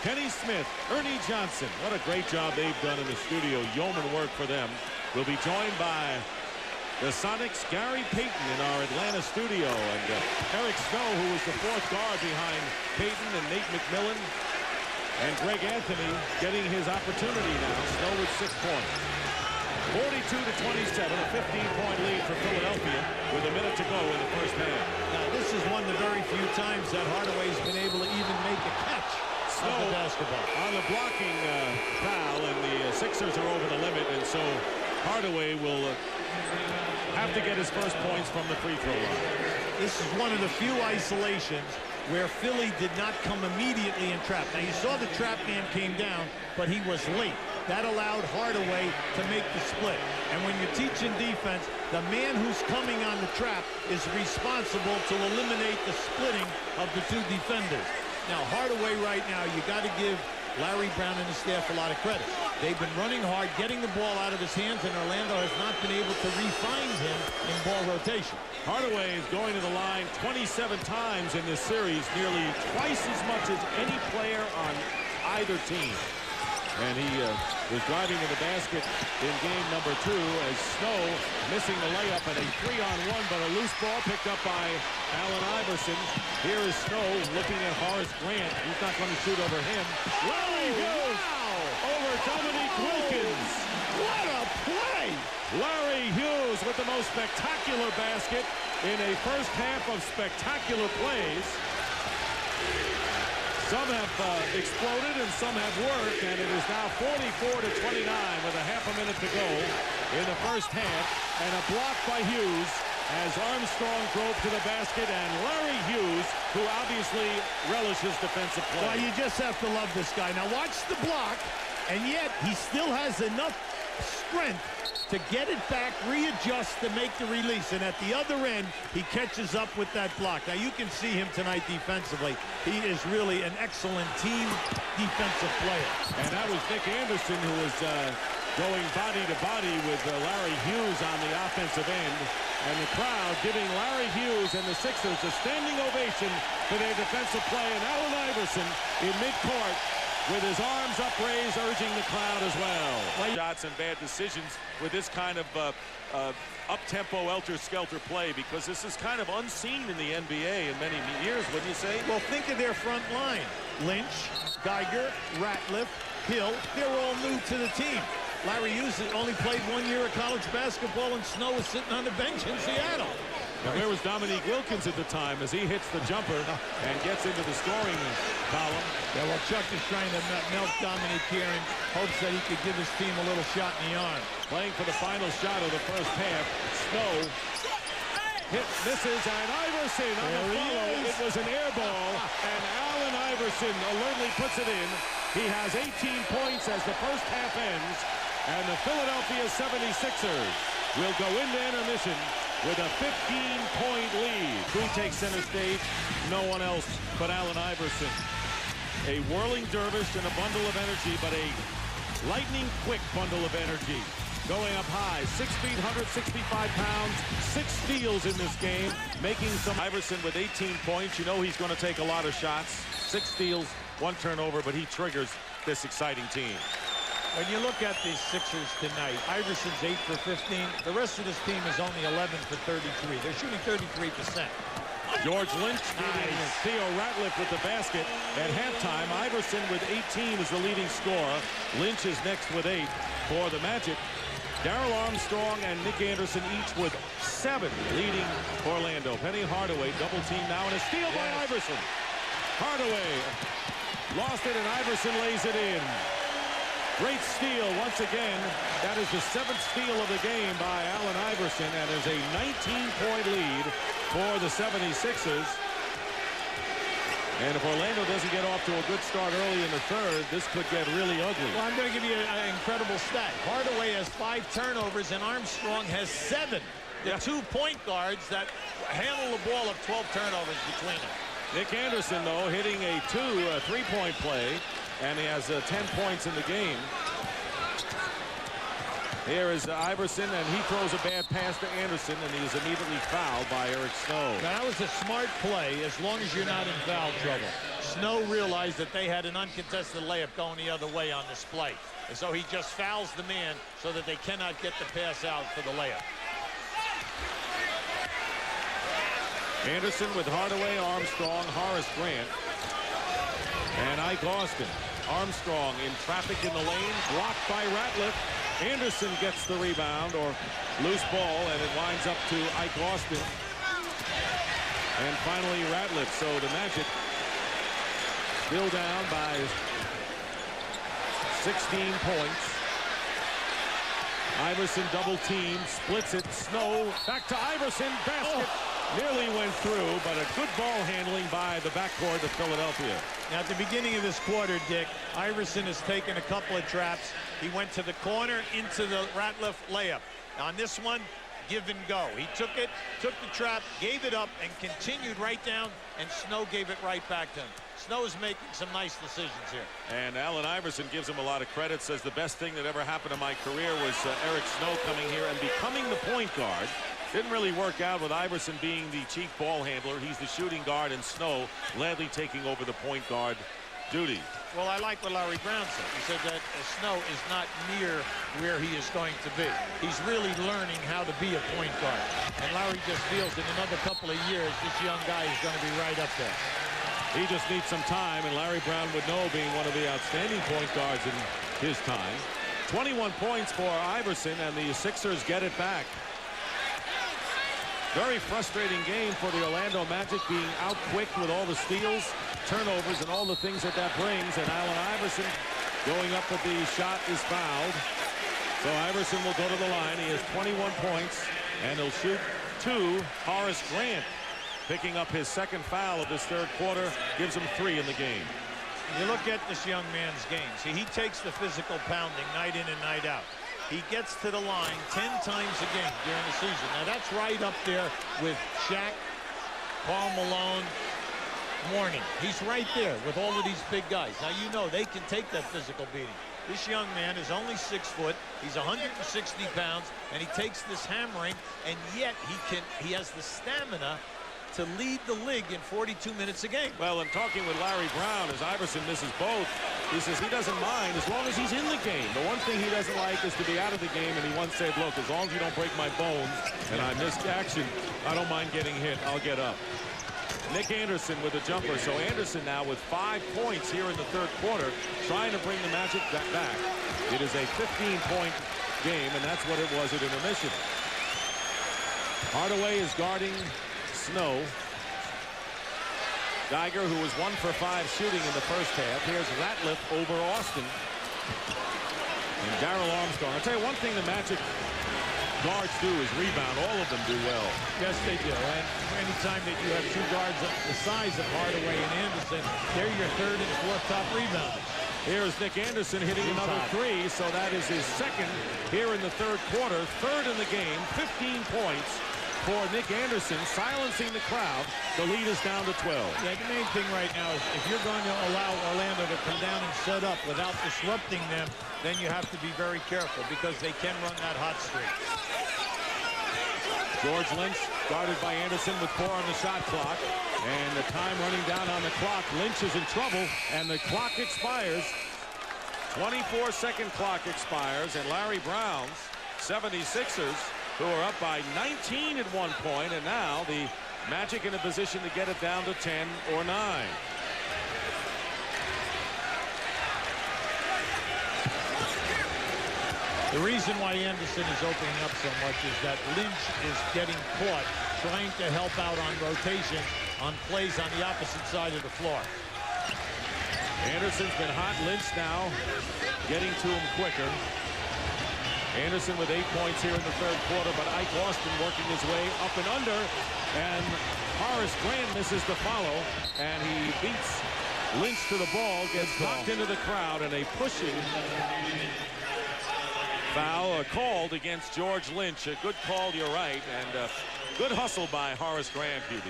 Kenny Smith, Ernie Johnson, what a great job they've done in the studio. Yeoman work for them. We'll be joined by the Sonics' Gary Payton in our Atlanta studio, and Eric Snow, who was the 4th guard behind Payton, and Nate McMillan, and Greg Anthony getting his opportunity now. Snow with 6 points. 42-27, a 15-point lead for Philadelphia with a minute to go in the first half. Now, this is one of the very few times that Hardaway's been able to even make a catch of the basketball. On the blocking foul, and the Sixers are over the limit, and so Hardaway will have to get his first points from the free throw line. This is one of the few isolations where Philly did not come immediately and trap. Now, you saw the trap man came down, but he was late. That allowed Hardaway to make the split. And when you're teaching defense, The man who's coming on the trap is responsible to eliminate the splitting of the two defenders. Now, Hardaway right now, you got to give Larry Brown and the staff a lot of credit. They've been running hard, getting the ball out of his hands, and Orlando has not been able to refine him in ball rotation. Hardaway is going to the line 27 times in this series, nearly twice as much as any player on either team. And he was driving to the basket in game number 2 as Snow missing the layup and a 3-on-1, but a loose ball picked up by Allen Iverson. Here is Snow looking at Horace Grant. He's not going to shoot over him. Larry Hughes over Dominique Wilkins. What a play! Larry Hughes with the most spectacular basket in a first half of spectacular plays. Some have exploded and some have worked, and it is now 44-29 with a half a minute to go in the first half. And a block by Hughes as Armstrong drove to the basket, and Larry Hughes, who obviously relishes defensive play. Well, you just have to love this guy. Now watch the block, and yet he still has enough strength to get it back, readjust to make the release. And at the other end, he catches up with that block. Now, you can see him tonight defensively. He is really an excellent team defensive player. And that was Nick Anderson, who was going body to body with Larry Hughes on the offensive end. And the crowd giving Larry Hughes and the Sixers a standing ovation for their defensive play. And Allen Iverson in midcourt with his arms upraised, urging the crowd as well. Shots and bad decisions with this kind of up-tempo, helter-skelter play, because this is kind of unseen in the NBA in many years, wouldn't you say? Well, think of their front line. Lynch, Geiger, Ratliff, Hill, they're all new to the team. Larry Hughes only played 1 year of college basketball, and Snow was sitting on the bench in Seattle. And where was Dominique Wilkins at the time as he hits the jumper and gets into the scoring column? Yeah, well, Chuck is trying to melt Dominique here in hopes that he could give his team a little shot in the arm. Playing for the final shot of the first half. Snow misses, and Iverson on the follow. It was an air ball, and Allen Iverson alertly puts it in. He has 18 points as the first half ends, and the Philadelphia 76ers will go into intermission with a 15-point lead. Who takes center stage? No one else but Allen Iverson. A whirling dervish and a bundle of energy, but a lightning-quick bundle of energy. Going up high, 6 feet, 165 pounds, 6 steals in this game, making some. Iverson with 18 points. You know he's going to take a lot of shots. 6 steals, 1 turnover, but he triggers this exciting team. When you look at the Sixers tonight, Iverson's 8 for 15. The rest of this team is only 11 for 33. They're shooting 33%. George Lynch beating Theo Ratliff with the basket. At halftime, Iverson with 18 is the leading scorer. Lynch is next with 8 for the Magic. Darrell Armstrong and Nick Anderson each with 7 leading Orlando. Penny Hardaway double team now, and a steal by Iverson. Hardaway lost it, and Iverson lays it in. Great steal once again. That is the 7th steal of the game by Allen Iverson, and is a 19-point lead for the 76ers. And if Orlando doesn't get off to a good start early in the third, this could get really ugly. Well, I'm going to give you an incredible stat. Hardaway has 5 turnovers, and Armstrong has 7. The 2 point guards that handle the ball of 12 turnovers between them. Nick Anderson, though, hitting a 3-point play, and he has 10 points in the game. Here is Iverson, and he throws a bad pass to Anderson, and he is immediately fouled by Eric Snow. Now, that was a smart play as long as you're not in foul trouble. Snow realized that they had an uncontested layup going the other way on this play. And so he just fouls the man so that they cannot get the pass out for the layup. Anderson with Hardaway, Armstrong, Horace Grant, and Ike Austin. Armstrong in traffic in the lane, blocked by Ratliff. Anderson gets the rebound, or loose ball, and it winds up to Ike Austin. And finally Ratliff. So the Magic still down by 16 points. Iverson double team, splits it. Snow back to Iverson, basket. Nearly went through, but a good ball handling by the backcourt of Philadelphia. Now, at the beginning of this quarter, Dick, Iverson has taken a couple of traps. He went to the corner into the Ratliff layup. Now, on this one, give and go. He took it, took the trap, gave it up, and continued right down, and Snow gave it right back to him. Snow is making some nice decisions here. And Allen Iverson gives him a lot of credit, says the best thing that ever happened in my career was Eric Snow coming here and becoming the point guard. Didn't really work out with Iverson being the chief ball handler. He's the shooting guard, and Snow gladly taking over the point guard duty. Well, I like what Larry Brown said. He said that Snow is not near where he is going to be. He's really learning how to be a point guard. And Larry just feels in another couple of years, this young guy is going to be right up there. He just needs some time, and Larry Brown would know, being one of the outstanding point guards in his time. 21 points for Iverson, and the Sixers get it back. Very frustrating game for the Orlando Magic, being out-quick with all the steals, turnovers, and all the things that brings. And Allen Iverson going up with the shot is fouled. So Iverson will go to the line. He has 21 points, and he'll shoot 2. Horace Grant picking up his second foul of this third quarter, gives him 3 in the game. You look at this young man's game. See, he takes the physical pounding night in and night out. He gets to the line 10 times a game during the season. Now, that's right up there with Shaq, Karl Malone, Morning. He's right there with all of these big guys. Now, you know they can take that physical beating. This young man is only 6 foot. He's 160 pounds, and he takes this hammering, and yet he has the stamina to lead the league in 42 minutes a game. Well, in talking with Larry Brown, as Iverson misses both, he says he doesn't mind as long as he's in the game. The one thing he doesn't like is to be out of the game, and he once said, look, as long as you don't break my bones and I missed action, I don't mind getting hit. I'll get up. Nick Anderson with a jumper. So Anderson now with 5 points here in the third quarter, trying to bring the Magic back. It is a 15-point game, and that's what it was at intermission. Hardaway is guarding Snow. Geiger, who was 1 for 5 shooting in the first half. Here's Ratliff over Austin. And Darrell Armstrong. I'll tell you one thing the Magic guards do is rebound. All of them do well. Yes, they do. And anytime that you have 2 guards the size of Hardaway and Anderson, they're your 3rd and 4th top rebounders. Here's Nick Anderson hitting another 3, so that is his 2nd here in the third quarter. 3rd in the game, 15 points for Nick Anderson, silencing the crowd. The lead is down to 12. Yeah, the main thing right now is if you're going to allow Orlando to come down and set up without disrupting them, then you have to be very careful because they can run that hot streak. George Lynch guarded by Anderson with 4 on the shot clock. And the time running down on the clock. Lynch is in trouble, and the clock expires. 24-second clock expires, and Larry Brown's 76ers, who are up by 19 at one point, and now the Magic in a position to get it down to 10 or 9. The reason why Anderson is opening up so much is that Lynch is getting caught trying to help out on rotation on plays on the opposite side of the floor. Anderson's been hot. Lynch now getting to him quicker. Anderson with 8 points here in the third quarter, but Ike Austin working his way up and under, and Horace Grant misses the follow, and he beats Lynch to the ball, gets knocked into the crowd, and a pushing foul called against George Lynch. A good call, you're right, and good hustle by Horace Grant, QB.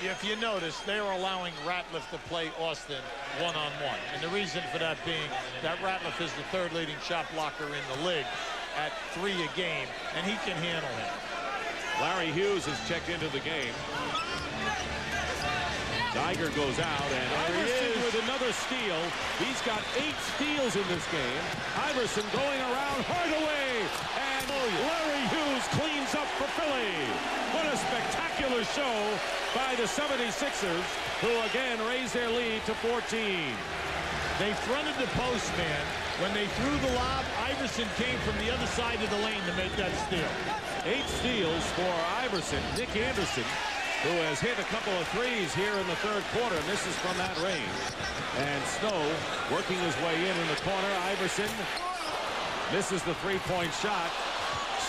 If you notice, they are allowing Ratliff to play Austin one-on-one. And the reason for that being that Ratliff is the 3rd leading shot blocker in the league at 3 a game, and he can handle him. Larry Hughes has checked into the game. Geiger goes out, and Iverson with another steal. He's got 8 steals in this game. Iverson going around Hardaway, and Larry Hughes cleans up for Philly. What a spectacular show by the 76ers, who again raise their lead to 14. They fronted the post man. When they threw the lob, Iverson came from the other side of the lane to make that steal. 8 steals for Iverson. Nick Anderson, who has hit a couple of threes here in the third quarter, and this is from that range. And Snow working his way in the corner. Iverson misses the 3-point shot.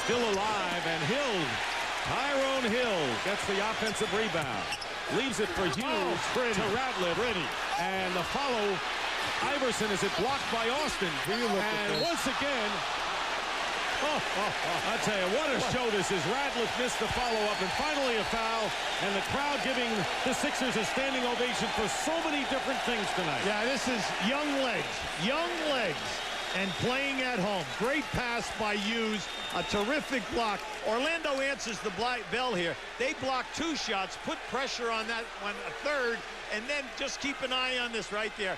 Still alive, and Hill, Tyrone Hill, gets the offensive rebound. Leaves it for Hughes to Ratliff. And the follow, Iverson, is it blocked by Austin. And once again, I tell you, what a show this is. Ratliff missed the follow-up, and finally a foul, and the crowd giving the Sixers a standing ovation for so many different things tonight. Yeah, this is young legs, and playing at home. Great pass by Hughes, a terrific block. Orlando answers the bell here. They blocked 2 shots, put pressure on that one, a third, and then just keep an eye on this right there.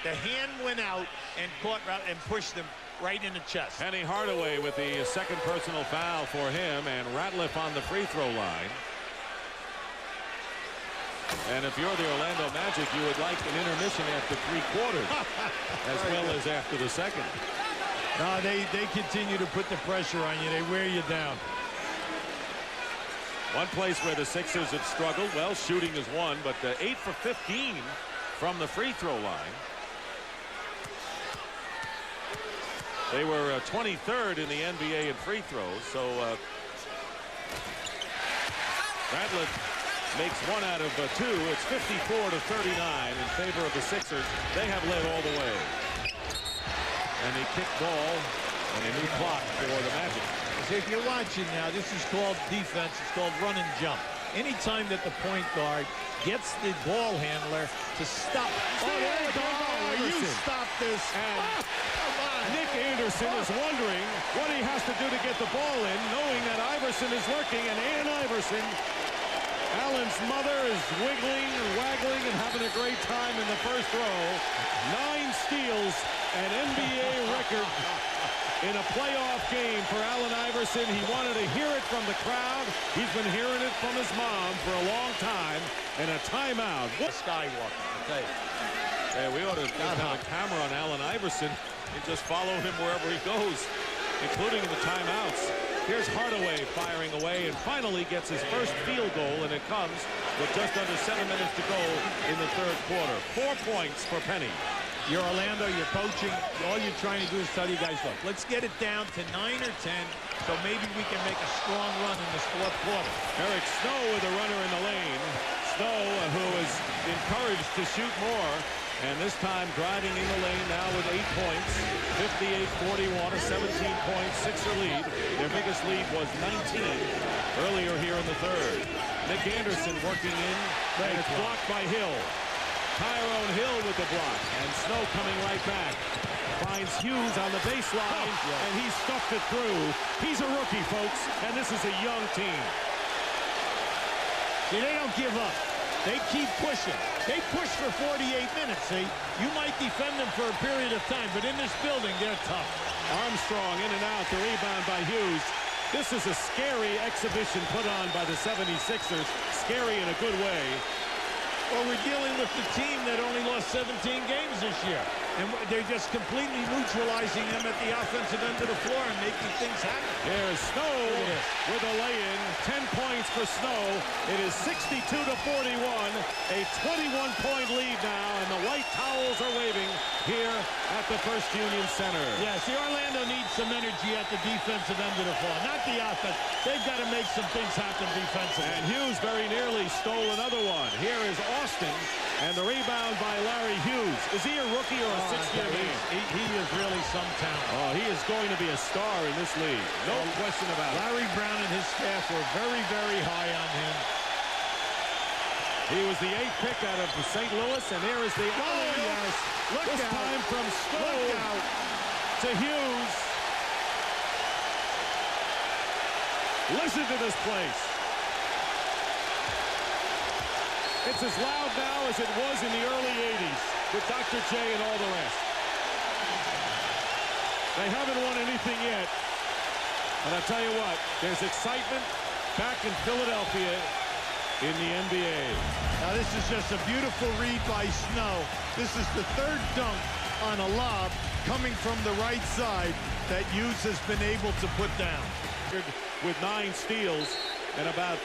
The hand went out and caught and pushed them right in the chest. Penny Hardaway with the second personal foul for him, and Ratliff on the free throw line. And if you're the Orlando Magic, you would like an intermission after 3 quarters as well as after the second. No, they continue to put the pressure on you. They wear you down. One place where the Sixers have struggled, well, shooting is one, but 8 for 15 from the free throw line. They were 23rd in the NBA in free throws, so Ratliff makes 1 out of 2. It's 54-39 in favor of the Sixers. They have led all the way. And they kick ball and a new clock for the Magic. So if you're watching now, this is called defense. It's called run and jump. Anytime that the point guard gets the ball handler to stop. Oh, there you go. You stop this. And come on. Nick Anderson is wondering what he has to do to get the ball in, knowing that Iverson is working, and Ann Iverson, Allen's mother, is wiggling and waggling and having a great time in the first row. 9 steals, an NBA record in a playoff game for Allen Iverson. He wanted to hear it from the crowd. He's been hearing it from his mom for a long time. And a timeout. What Skywalker, I tell you. Hey, we ought to have a camera on Allen Iverson and just follow him wherever he goes, including in the timeouts. Here's Hardaway firing away and finally gets his first field goal, and it comes with just under 7 minutes to go in the third quarter. 4 points for Penny. You're Orlando, you're coaching. All you're trying to do is tell you guys, look, let's get it down to 9 or 10, so maybe we can make a strong run in this fourth quarter. Eric Snow with a runner in the lane. Snow, who is encouraged to shoot more, and this time driving in the lane now with 8 points. 58-41, a 17-point Sixer lead. Their biggest lead was 19 earlier here in the third. Nick Anderson working in, and it's blocked by Hill. Tyrone Hill with the block, and Snow coming right back. Finds Hughes on the baseline, and he stuffed it through. He's a rookie, folks, and this is a young team. See, they don't give up. They keep pushing. They push for 48 minutes, see? You might defend them for a period of time, but in this building, they're tough. Armstrong in and out, the rebound by Hughes. This is a scary exhibition put on by the 76ers. Scary in a good way. Well, we're dealing with the team that only lost 17 games this year. And they're just completely neutralizing them at the offensive end of the floor and making things happen. There's Snow with a lay-in. 10 points for Snow. It is 62-41. A 21-point lead now, and the white towels are waving here at the First Union Center. Yeah, see, Orlando needs some energy at the defensive end of the floor, not the offense. They've got to make some things happen defensively. And Hughes very nearly stole another one. Here is Austin, and the rebound by Larry Hughes. Is he a rookie or a sixth-year man? He is really some talent. Oh, he is going to be a star in this league. No question about it. Larry Brown and his staff were very, very high on him. He was the 8th pick out of St. Louis, and there is the yes. Look this out. time from Snow to Hughes. Listen to this place. It's as loud now as it was in the early 80s with Dr. J and all the rest. They haven't won anything yet. And I'll tell you what, there's excitement back in Philadelphia in the NBA. Now this is just a beautiful read by Snow. This is the third dunk on a lob coming from the right side that Hughes has been able to put down. With 9 steals, and about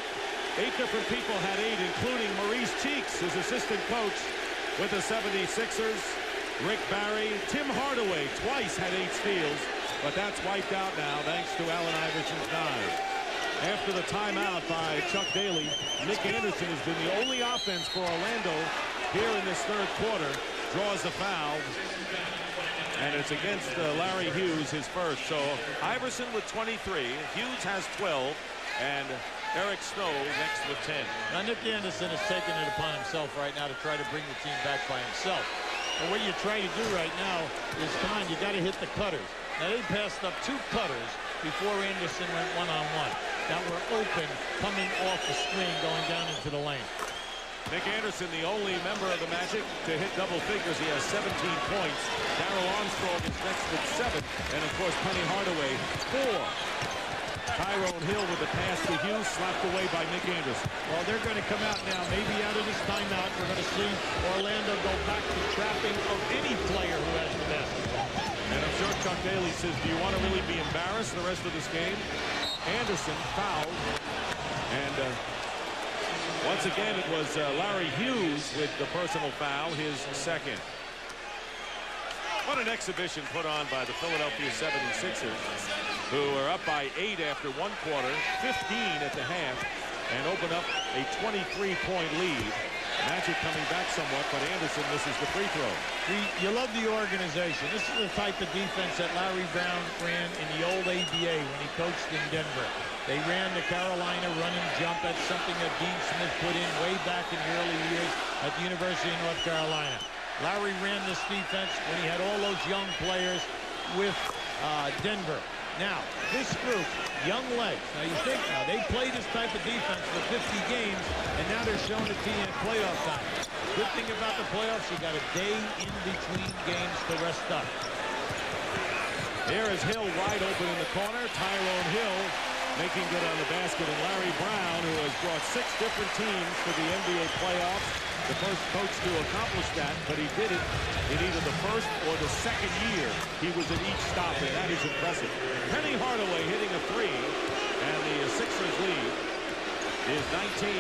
8 different people had 8, including Maurice Cheeks, his assistant coach with the 76ers. Rick Barry, Tim Hardaway twice had 8 steals, but that's wiped out now thanks to Allen Iverson's 9. After the timeout by Chuck Daly, Nick Anderson has been the only offense for Orlando here in this third quarter. Draws the foul. And it's against Larry Hughes, his first. So Iverson with 23, Hughes has 12, and Eric Snow next with 10. Now Nick Anderson has taken it upon himself right now to try to bring the team back by himself. And what you're trying to do right now is, come on, you got to hit the cutters. Now they passed up 2 cutters before Anderson went one-on-one that were open, coming off the screen, going down into the lane. Nick Anderson, the only member of the Magic to hit double figures. He has 17 points. Darrell Armstrong is next with 7. And, of course, Penny Hardaway, 4. Tyrone Hill with the pass to Hughes, slapped away by Nick Anderson. Well, they're going to come out now. Maybe out of this timeout, we're going to see Orlando go back to trapping of any player who has the basketball. And I'm sure Chuck Daly says, do you want to really be embarrassed the rest of this game? Anderson fouled. And once again, it was Larry Hughes with the personal foul, his second. What an exhibition put on by the Philadelphia 76ers, who are up by 8 after 1 quarter, 15 at the half, and open up a 23-point lead. Magic coming back somewhat, but Anderson misses the free throw. You love the organization. This is the type of defense that Larry Brown ran in the old ABA when he coached in Denver. They ran the Carolina run and jump. That's something that Dean Smith put in way back in the early years at the University of North Carolina. Larry ran this defense when he had all those young players with Denver. Now, this group, young legs. Now, you think now, they play this type of defense for 50 games, and now they're showing it to you in playoff time. Good thing about the playoffs, you got a day in between games to rest up. Here is Hill wide open in the corner. Tyrone Hill making good on the basket, and Larry Brown, who has brought 6 different teams to the NBA playoffs. The first coach to accomplish that, but he did it in either the first or the second year he was at each stop, and that is impressive. Penny Hardaway hitting a 3, and the Sixers lead is 19.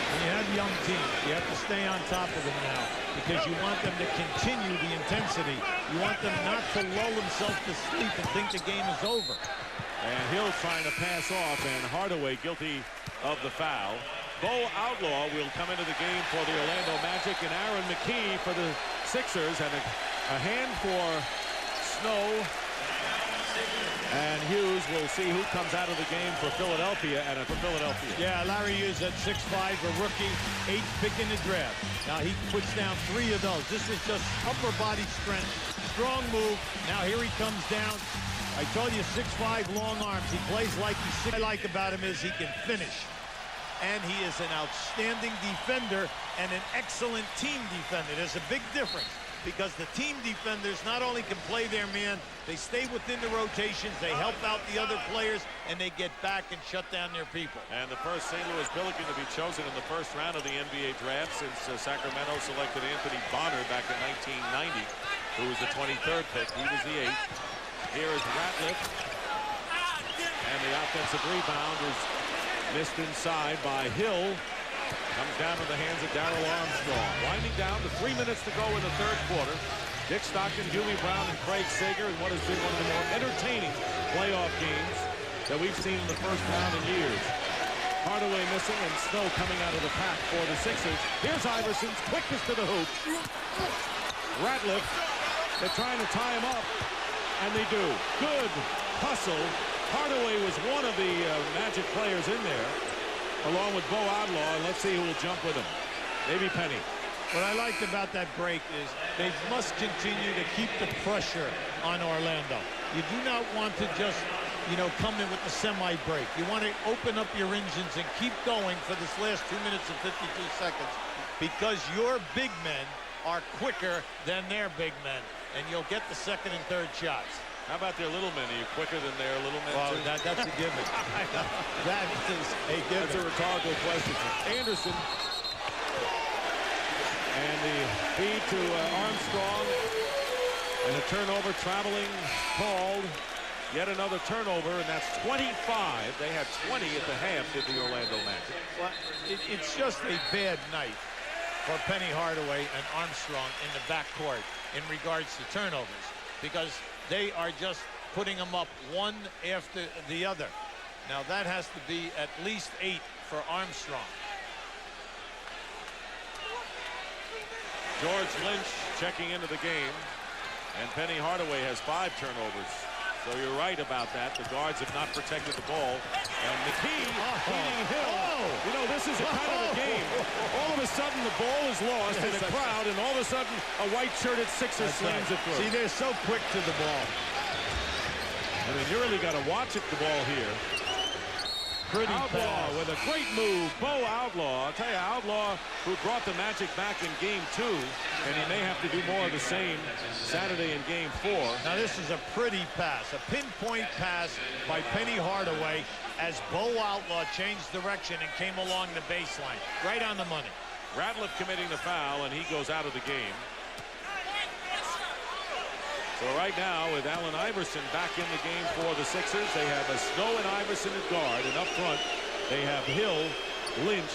When you have young teams, you have to stay on top of them now because you want them to continue the intensity. You want them not to lull themselves to sleep and think the game is over. And Hill trying to pass off, and Hardaway guilty of the foul. Bo Outlaw will come into the game for the Orlando Magic, and Aaron McKee for the Sixers, and a hand for Snow. And Hughes will see who comes out of the game for Philadelphia, and for Philadelphia. Yeah, Larry Hughes at 6'5", a rookie, 8th pick in the draft. Now he puts down 3 of those. This is just upper body strength, strong move. Now here he comes down. I told you 6'5", long arms. He plays like he's 6. What I like about him is he can finish. And he is an outstanding defender and an excellent team defender. There's a big difference because the team defenders not only can play their man, they stay within the rotations, they help out the other players, and they get back and shut down their people. And the first St. Louis Billiken to be chosen in the first round of the NBA draft since Sacramento selected Anthony Bonner back in 1990, who was the 23rd pick. He was the 8th. Here is Ratliff. And the offensive rebound is missed inside by Hill. Comes down to the hands of Darrell Armstrong. Winding down to 3 minutes to go in the 3rd quarter. Dick Stockton, Huey Brown, and Craig Sager in what has been one of the more entertaining playoff games that we've seen in the first round in years. Hardaway missing and Snow coming out of the pack for the Sixers. Here's Iverson's quickness to the hoop. Ratliff, they're trying to tie him up, and they do. Good hustle. Hardaway was one of the Magic players in there, along with Bo Outlaw, and let's see who will jump with him. Maybe Penny. What I liked about that break is they must continue to keep the pressure on Orlando. You do not want to just, come in with the semi-break. You want to open up your engines and keep going for this last 2 minutes and 52 seconds because your big men are quicker than their big men, and you'll get the 2nd and 3rd shots. How about their little men? Are you quicker than their little men? Well, that's a given. That is a given. That's a rhetorical question. Anderson. And the feed to Armstrong. And a turnover traveling called. Yet another turnover, and that's 25. They had 20 at the half, did the Orlando Magic. Well, it's just a bad night for Penny Hardaway and Armstrong in the backcourt in regards to turnovers because they are just putting them up one after the other. Now that has to be at least 8 for Armstrong. George Lynch checking into the game. And Penny Hardaway has 5 turnovers. So you're right about that. The guards have not protected the ball. And McKee beating Hill. You know, this is a kind of a game. All of a sudden, the ball is lost in the crowd, and all of a sudden, a white-shirted Sixer slams it through. See, they're so quick to the ball. I mean, you really got to watch it, the ball here. Pretty Outlaw pass. with a great move. Bo Outlaw. I'll tell you, Outlaw, who brought the Magic back in Game 2, and he may have to do more of the same Saturday in Game 4. Now this is a pretty pass, a pinpoint pass by Penny Hardaway as Bo Outlaw changed direction and came along the baseline. Right on the money. Radliff committing the foul, and he goes out of the game. So right now, with Allen Iverson back in the game for the Sixers, they have a Snow and Iverson at guard, and up front, they have Hill, Lynch,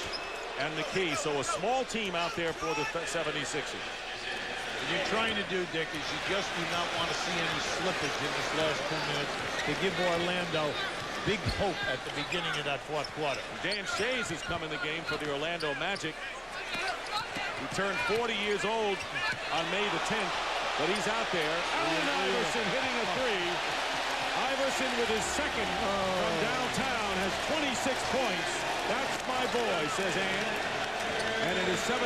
and McKee. So a small team out there for the 76ers. What you're trying to do, Dick, is you just do not want to see any slippage in this last 2 minutes to give Orlando big hope at the beginning of that fourth quarter. Dan Shays has come in the game for the Orlando Magic. He turned 40 years old on May the 10th. But he's out there. Allen Iverson hitting a 3. Iverson with his second from downtown has 26 points. That's my boy, says Ann. And it is 71-50.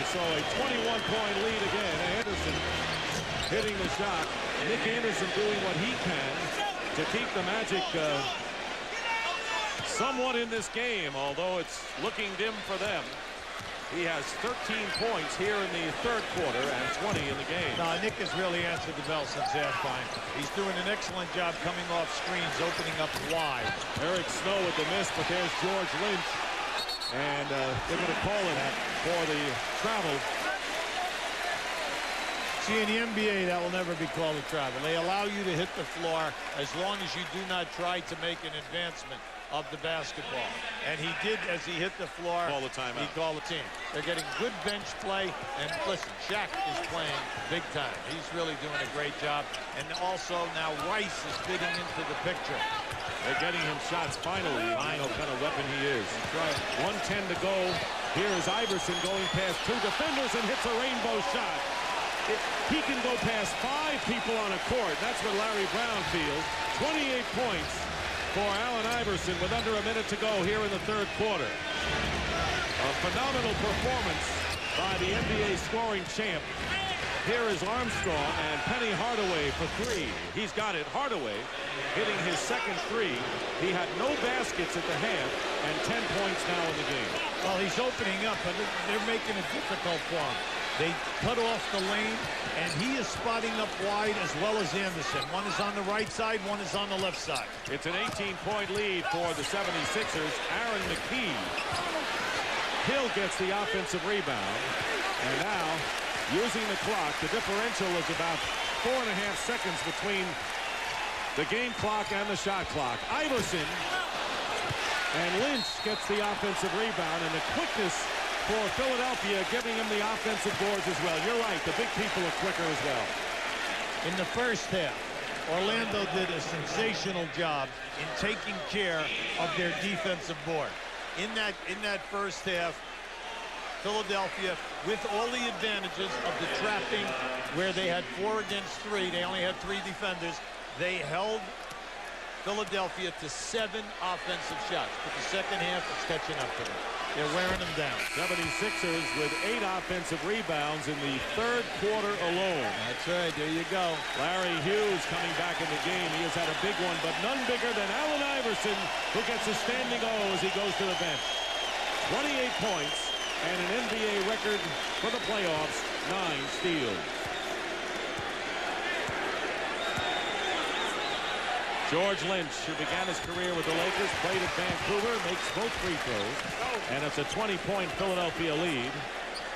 So a 21-point lead again. Anderson hitting the shot. Nick Anderson doing what he can to keep the Magic somewhat in this game, although it's looking dim for them. He has 13 points here in the third quarter and 20 in the game. No, Nick has really answered the bell since halftime. He's doing an excellent job coming off screens, opening up wide. Eric Snow with the miss, but there's George Lynch. And they're going to call it for the travel. See, in the NBA, that will never be called a travel. They allow you to hit the floor as long as you do not try to make an advancement of the basketball. And he did as he hit the floor. Call the timeout. He called the team. They're getting good bench play. And listen, Shaq is playing big time. He's really doing a great job. And also now Rice is fitting into the picture. They're getting him shots finally. I know what kind of weapon he is. Right. 1:10 to go. Here is Iverson going past 2 defenders and hits a rainbow shot. He can go past 5 people on a court. That's what Larry Brown feels. 28 points for Allen Iverson with under a minute to go here in the third quarter. A phenomenal performance by the NBA scoring champ. Here is Armstrong and Penny Hardaway for 3. He's got it. Hardaway hitting his second 3. He had no baskets at the half and 10 points now in the game. Well, he's opening up, but they're making it difficult for him. They cut off the lane, and he is spotting up wide as well as Anderson. One is on the right side, one is on the left side. It's an 18-point lead for the 76ers. Aaron McKee. Hill gets the offensive rebound. And now, using the clock, the differential is about 4.5 seconds between the game clock and the shot clock. Iverson and Lynch gets the offensive rebound, and the quickness for Philadelphia giving him the offensive boards as well. You're right, the big people are quicker as well. In the first half, Orlando did a sensational job in taking care of their defensive board. In that first half, Philadelphia, with all the advantages of the trapping, where they had 4 against 3, they only had 3 defenders, they held Philadelphia to 7 offensive shots. But the second half is catching up to them. They're wearing them down. 76ers with 8 offensive rebounds in the third quarter alone. That's right. There you go. Larry Hughes coming back in the game. He has had a big one, but none bigger than Allen Iverson, who gets a standing O as he goes to the bench. 28 points and an NBA record for the playoffs, 9 steals. George Lynch, who began his career with the Lakers, played at Vancouver, makes both free throws. And it's a 20-point Philadelphia lead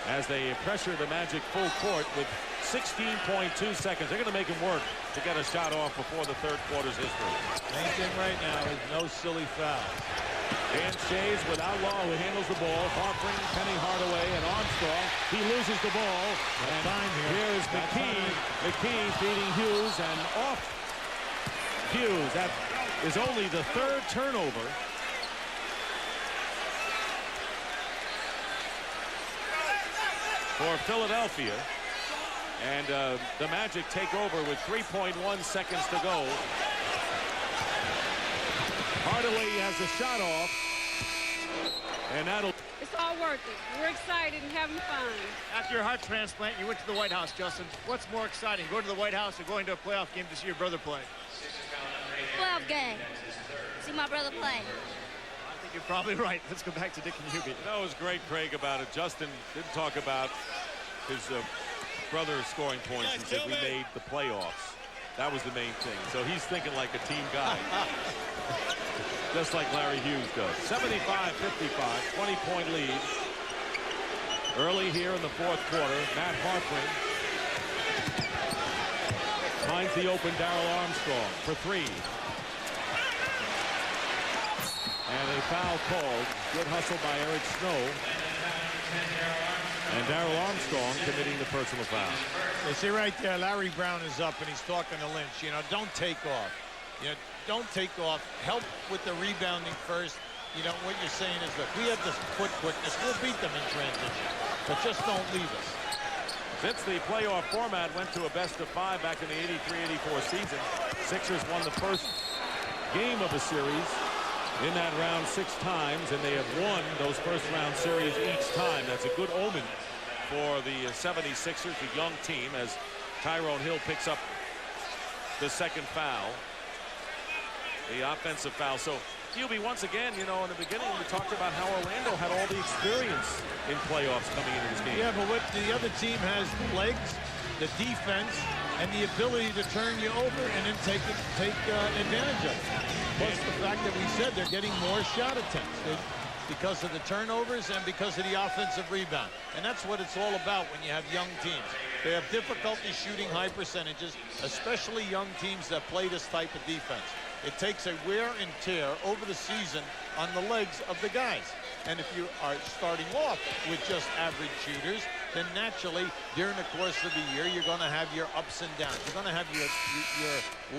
as they pressure the Magic full court with 16.2 seconds. They're going to make him work to get a shot off before the third quarter's history. Main thing right now is no silly fouls. Dan Shays with Outlaw, who handles the ball. Harpring, Penny Hardaway, and Armstrong. He loses the ball. And here is McKee. McKee feeding Hughes and off Hughes. That is only the 3rd turnover. For Philadelphia. And the Magic take over with 3.1 seconds to go. Hardaway has a shot off. And that'll... It's all worth it. We're excited and having fun. After your heart transplant, you went to the White House, Justin. What's more exciting, going to the White House or going to a playoff game to see your brother play? 12 game. See my brother play. I think you're probably right. Let's go back to Dick and Hubie. That was great, Craig, about it. Justin didn't talk about his brother scoring points. He said we made the playoffs. That was the main thing. So he's thinking like a team guy. Just like Larry Hughes does. 75-55, 20-point lead. Early here in the fourth quarter, Matt Harpring finds the open Darrell Armstrong for three. And a foul called. Good hustle by Eric Snow. And Darrell Armstrong committing the personal foul. You see right there, Larry Brown is up and he's talking to Lynch. You know, don't take off. You know, don't take off. Help with the rebounding first. You know, what you're saying is, look, we have the foot quickness. We'll beat them in transition. But just don't leave us. Since the playoff format went to a best-of-5 back in the 83-84 season, Sixers won the first game of a series in that round 6 times, and they have won those first-round series each time. That's a good omen for the 76ers, the young team, as Tyrone Hill picks up the second foul, the offensive foul. So Hubie, once again, you know, in the beginning we talked about how Orlando had all the experience in playoffs coming into this game. Yeah, but what the other team has, the legs, the defense, and the ability to turn you over and then take advantage of it. Plus the fact that we said they're getting more shot attempts because of the turnovers and because of the offensive rebound. And that's what it's all about when you have young teams. They have difficulty shooting high percentages, especially young teams that play this type of defense. It takes a wear and tear over the season on the legs of the guys. And if you are starting off with just average shooters, then naturally, during the course of the year, you're going to have your ups and downs. You're going to have your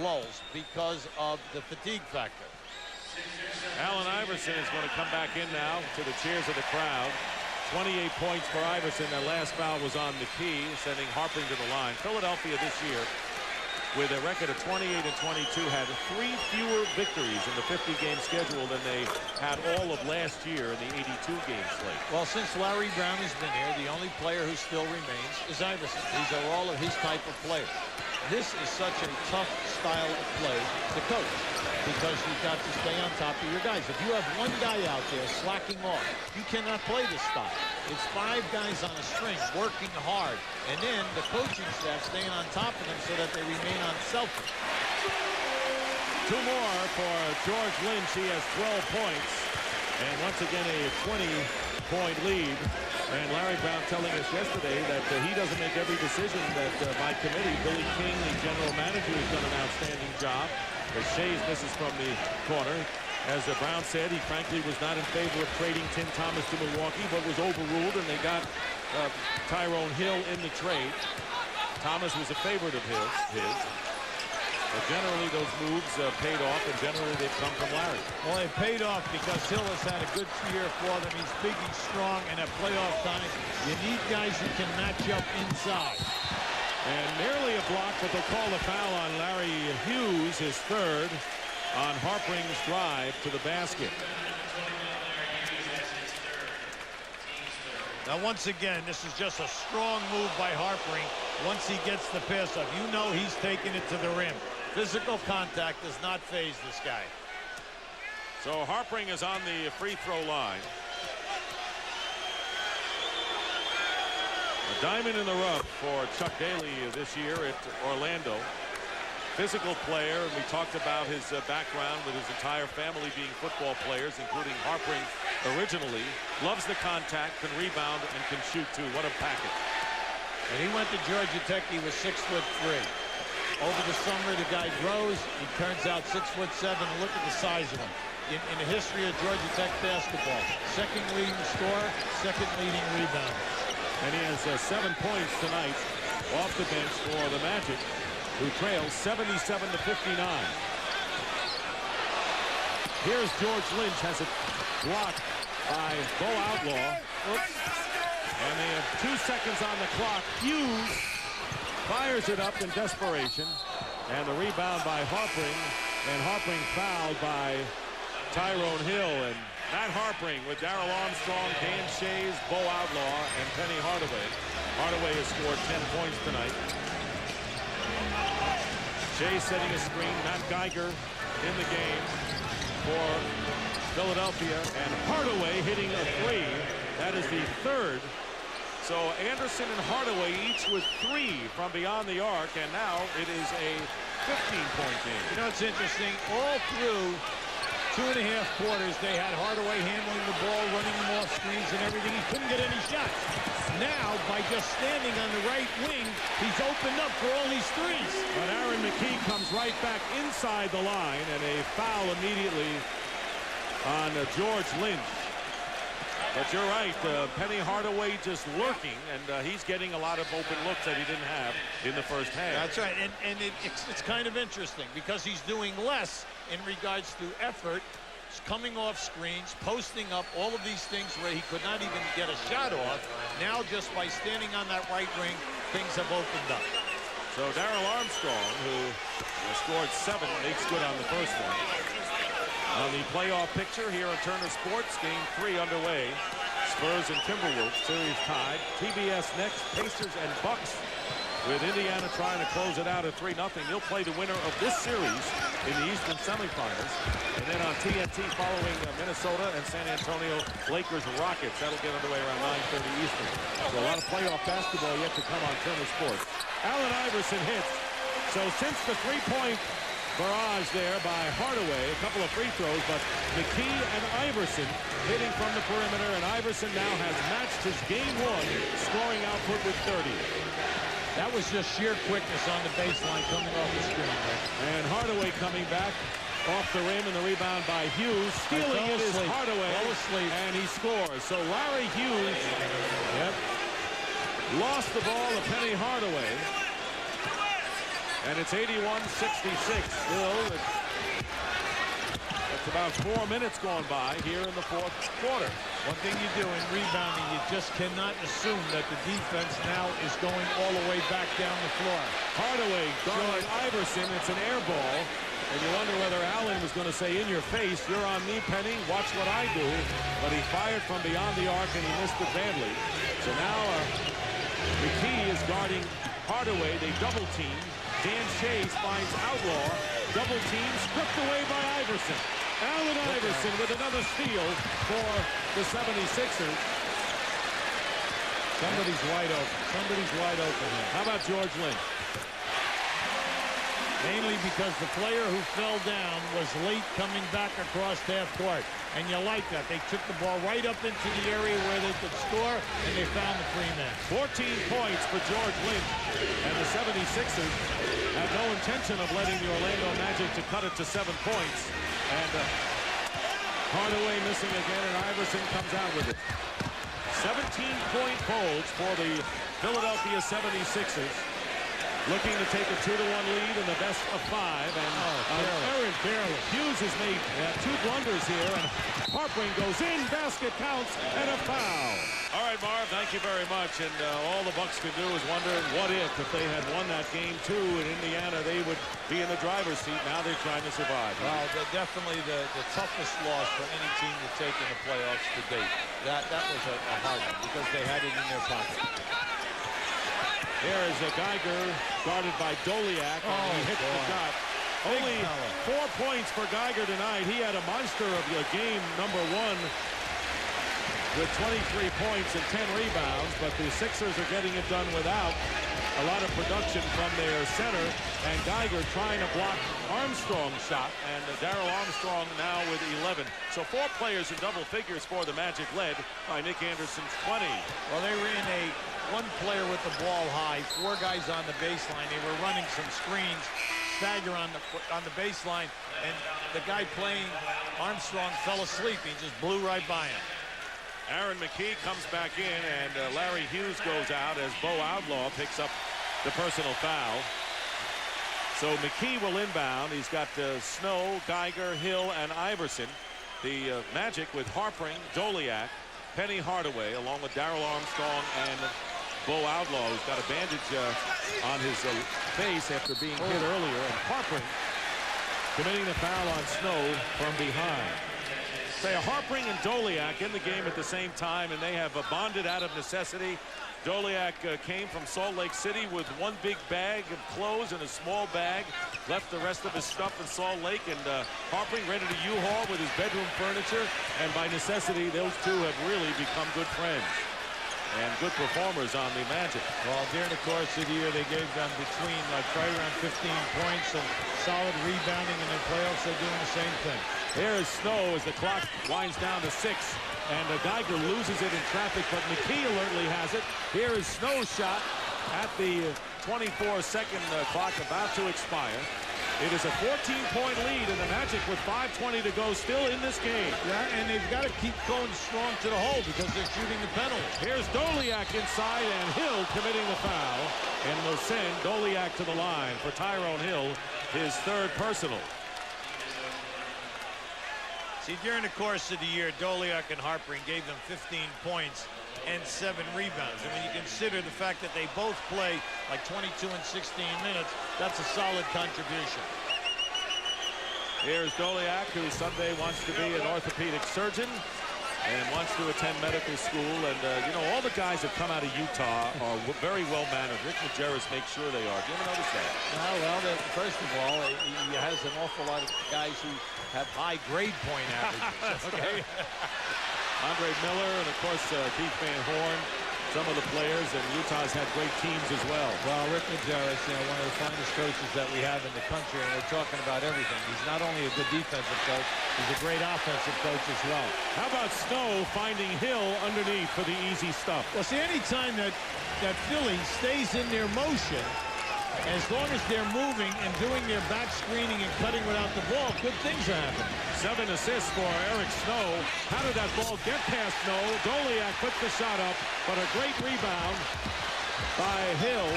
lulls because of the fatigue factor. Allen Iverson is going to come back in now to the cheers of the crowd. 28 points for Iverson. That last foul was on the key, sending Harpring to the line. Philadelphia this year, with a record of 28 and 22, had 3 fewer victories in the 50-game schedule than they had all of last year in the 82-game slate. Well, since Larry Brown has been here, the only player who still remains is Iverson. These are all of his type of players. This is such a tough style of play to coach because you've got to stay on top of your guys. If you have one guy out there slacking off, you cannot play this style. It's 5 guys on a string working hard, and then the coaching staff staying on top of them so that they remain unselfish. 2 more for George Lynch. He has 12 points, and once again a 20-point lead. And Larry Brown telling us yesterday that he doesn't make every decision that by committee. Billy King, the general manager, has done an outstanding job. As Shays misses from the corner. As Brown said, he frankly was not in favor of trading Tim Thomas to Milwaukee, but was overruled, and they got Tyrone Hill in the trade. Thomas was a favorite of his. But generally, those moves paid off, and generally they've come from Larry. Well, they paid off because Hill has had a good year for them. He's big and strong, and at playoff time, you need guys who can match up inside. And nearly a block, but they'll call the foul on Larry Hughes, his third, on Harpring's drive to the basket. Now, once again, this is just a strong move by Harpring. Once he gets the pass up, you know he's taking it to the rim. Physical contact does not faze this guy. So Harpring is on the free throw line. A diamond in the rough for Chuck Daly this year at Orlando. Physical player, and we talked about his background with his entire family being football players, including Harpring originally. Loves the contact, can rebound, and can shoot too. What a package. And he went to Georgia Tech. He was 6'3". Over the summer, the guy grows. He turns out 6'7". Look at the size of him. In the history of Georgia Tech basketball, second leading scorer, second leading rebounder. And he has 7 points tonight off the bench for the Magic, who trails 77-59. Here's George Lynch, has it blocked by Bo Outlaw. Oops. And they have 2 seconds on the clock. Hughes fires it up in desperation. And the rebound by Harpring. And Harpring fouled by Tyrone Hill. And Matt Harpring with Darrell Armstrong, Dan Shays, Bo Outlaw, and Penny Hardaway. Hardaway has scored 10 points tonight. Shays setting a screen. Matt Geiger in the game for Philadelphia. And Hardaway hitting a three. That is the third. So Anderson and Hardaway each with 3 from beyond the arc. And now it is a 15-point game. You know, it's interesting. All through 2.5 quarters, they had Hardaway handling the ball, running them off screens and everything. He couldn't get any shots. Now, by just standing on the right wing, he's opened up for all these threes. But Aaron McKee comes right back inside the line, and a foul immediately on George Lynch. But you're right, Penny Hardaway just lurking, and he's getting a lot of open looks that he didn't have in the first half. That's right, and it's kind of interesting because he's doing less in regards to effort, coming off screens, posting up, all of these things where he could not even get a shot off. Now just by standing on that right wing, things have opened up. So Darrell Armstrong, who scored 7, makes good on the first one. On the playoff picture here on Turner Sports, Game 3 underway. Spurs and Timberwolves, series tied. TBS next, Pacers and Bucks, with Indiana trying to close it out at 3-0. They'll play the winner of this series in the Eastern semifinals. And then on TNT following Minnesota and San Antonio, Lakers and Rockets. That'll get underway around 9:30 Eastern. So a lot of playoff basketball yet to come on Turner Sports. Allen Iverson hits. So since the three-point barrage there by Hardaway, a couple of free throws, but McKee and Iverson hitting from the perimeter, and Iverson now has matched his Game 1 scoring output with 30. That was just sheer quickness on the baseline coming off the screen. And Hardaway coming back off the rim, and the rebound by Hughes. Stealing it is Hardaway, and he scores. So Larry Hughes lost the ball to Penny Hardaway. And it's 81-66 still. It's about 4 minutes gone by here in the fourth quarter. One thing you do in rebounding, you just cannot assume that the defense now is going all the way back down the floor. Hardaway guarding Iverson. It's an air ball. And you wonder whether Allen was going to say, in your face, you're on me, Penny, watch what I do. But he fired from beyond the arc, and he missed it badly. So now McKee is guarding Hardaway. They double team. Dan Shays finds Outlaw. Double team stripped away by Iverson. Allen Iverson with another steal for the 76ers. Somebody's wide open. Somebody's wide open here. How about George Lynch? Mainly because the player who fell down was late coming back across half court. And you like that. They took the ball right up into the area where they could score, and they found the free man. 14 points for George Lynch. And the 76ers had no intention of letting the Orlando Magic to cut it to 7 points. And Hardaway missing again, and Iverson comes out with it. 17-point holds for the Philadelphia 76ers. Looking to take a 2-1 lead in the best of 5. And Aaron Hughes has made 2 blunders here. And Harpring goes in, basket counts, and a foul. All right, Marv, thank you very much. And all the Bucks can do is wonder what if they had won that game 2 in Indiana, they would be in the driver's seat. Now they're trying to survive. Well, definitely the toughest loss for any team to take in the playoffs to date. That was a hard one because they had it in their pocket. There is a Geiger guarded by Doliak, and he hits the shot. Only 4 points for Geiger tonight. He had a monster of the game number 1 with 23 points and 10 rebounds, but the Sixers are getting it done without a lot of production from their center, and Geiger trying to block Armstrong's shot, and Darrell Armstrong now with 11. So 4 players in double figures for the Magic, led by Nick Anderson's 20. Well, they ran one player with the ball high, 4 guys on the baseline. They were running some screens, stagger on the baseline, and the guy playing Armstrong fell asleep. He just blew right by him. Aaron McKee comes back in, and Larry Hughes goes out as Bo Outlaw picks up the personal foul. So McKee will inbound. He's got Snow, Geiger, Hill, and Iverson. The Magic with Harpring, Doliak, Penny Hardaway, along with Darrell Armstrong and Bo Outlaw, who's got a bandage on his face after being hit earlier, and Harpring committing the foul on Snow from behind. Say Harpring and Doliak in the game at the same time, and they have bonded out of necessity. Doliak came from Salt Lake City with one big bag of clothes and a small bag, left the rest of his stuff in Salt Lake, and Harpring rented a U-Haul with his bedroom furniture, and by necessity those two have really become good friends and good performers on the Magic. Well, during the course of the year, they gave them between like right around 15 points and solid rebounding, in the playoffs they're doing the same thing. Here is Snow as the clock winds down to 6, and Geiger loses it in traffic, but McKee alertly has it. Here is Snow's shot at the 24-second clock about to expire. It is a 14-point lead, and the Magic with 5:20 to go still in this game. Yeah, and they've got to keep going strong to the hole because they're shooting the penalty. Here's Doliak inside, and Hill committing the foul, and will send Doliak to the line for Tyrone Hill, his third personal. See, during the course of the year, Doliak and Harpring gave them 15 points and 7 rebounds. And when you consider the fact that they both play like 22 and 16 minutes, that's a solid contribution. Here's Doliak, who someday wants to be an orthopedic surgeon and wants to attend medical school. And, you know, all the guys that come out of Utah are very well-mannered. Rick Majerus makes sure they are. Do you ever notice that? Well, first of all, he has an awful lot of guys who have high grade point averages. Okay. Andre Miller and, of course, Keith Van Horn, some of the players, and Utah's had great teams as well. Well, Rick Majerus, you know, one of the finest coaches that we have in the country, and we're talking about everything. He's not only a good defensive coach, he's a great offensive coach as well. How about Snow finding Hill underneath for the easy stuff? Well, see, any time that Philly stays in their motion, as long as they're moving and doing their back screening and cutting without the ball, good things are happening. 7 assists for Eric Snow. How did that ball get past Snow? Doliak puts the shot up, but a great rebound by Hill.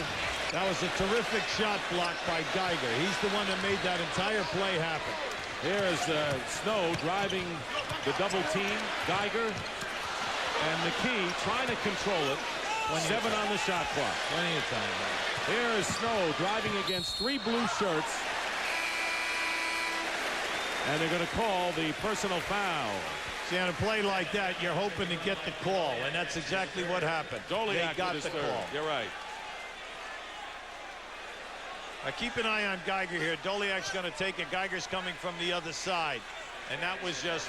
That was a terrific shot blocked by Geiger. He's the one that made that entire play happen. Here's Snow driving the double team. Geiger and McKee trying to control it. 7 on the shot clock. Plenty of time. Here is Snow driving against 3 blue shirts. And they're going to call the personal foul. See, on a play like that, you're hoping to get the call, and that's exactly what happened. Doliak got the call. You're right. Now keep an eye on Geiger here. Doliak's going to take it. Geiger's coming from the other side. And that was just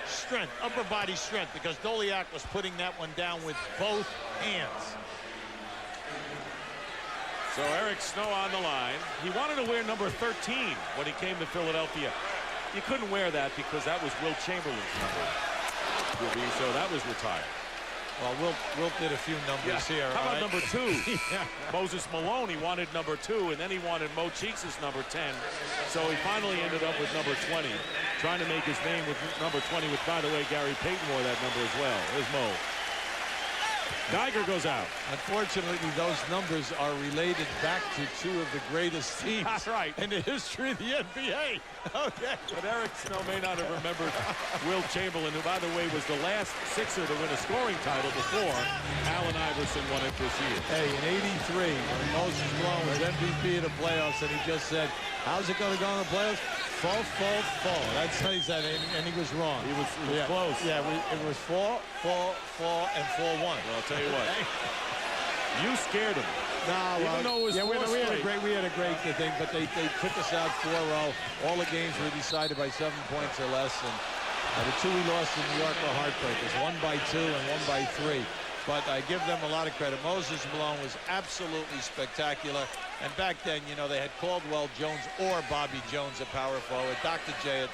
strength, upper body strength, because Doliak was putting that one down with both hands. So Eric Snow on the line. He wanted to wear number 13 when he came to Philadelphia. You couldn't wear that because that was Wilt Chamberlain's number. So that was retired. Well, Wilt did a few numbers here. How about number 2? Yeah. Moses Malone, he wanted number 2, and then he wanted Mo Cheeks' number 10. So he finally ended up with number 20, trying to make his name with number 20, which, by the way, Gary Payton wore that number as well. Here's Mo. Geiger goes out. Unfortunately, those numbers are related back to 2 of the greatest teams That's right. in the history of the NBA. Okay. But Eric Snow may not have remembered Wilt Chamberlain, who, by the way, was the last Sixer to win a scoring title before Allen Iverson won it this year. Hey, in '83, when Moses Malone was MVP of the playoffs, and he just said, how's it going to go in the playoffs? Fall. That's what he said, and he was wrong. He was close. Yeah, it was 4, and 4-1. Well, I'll tell you what. You scared him. No, even though it was we had a great thing, but they took us out 4-0. All the games were decided by 7 points or less, and the 2 we lost in New York were heartbreakers. 1 by 2 and 1 by 3. But I give them a lot of credit. Moses Malone was absolutely spectacular. And back then, you know, they had Caldwell Jones or Bobby Jones at power forward, Dr. J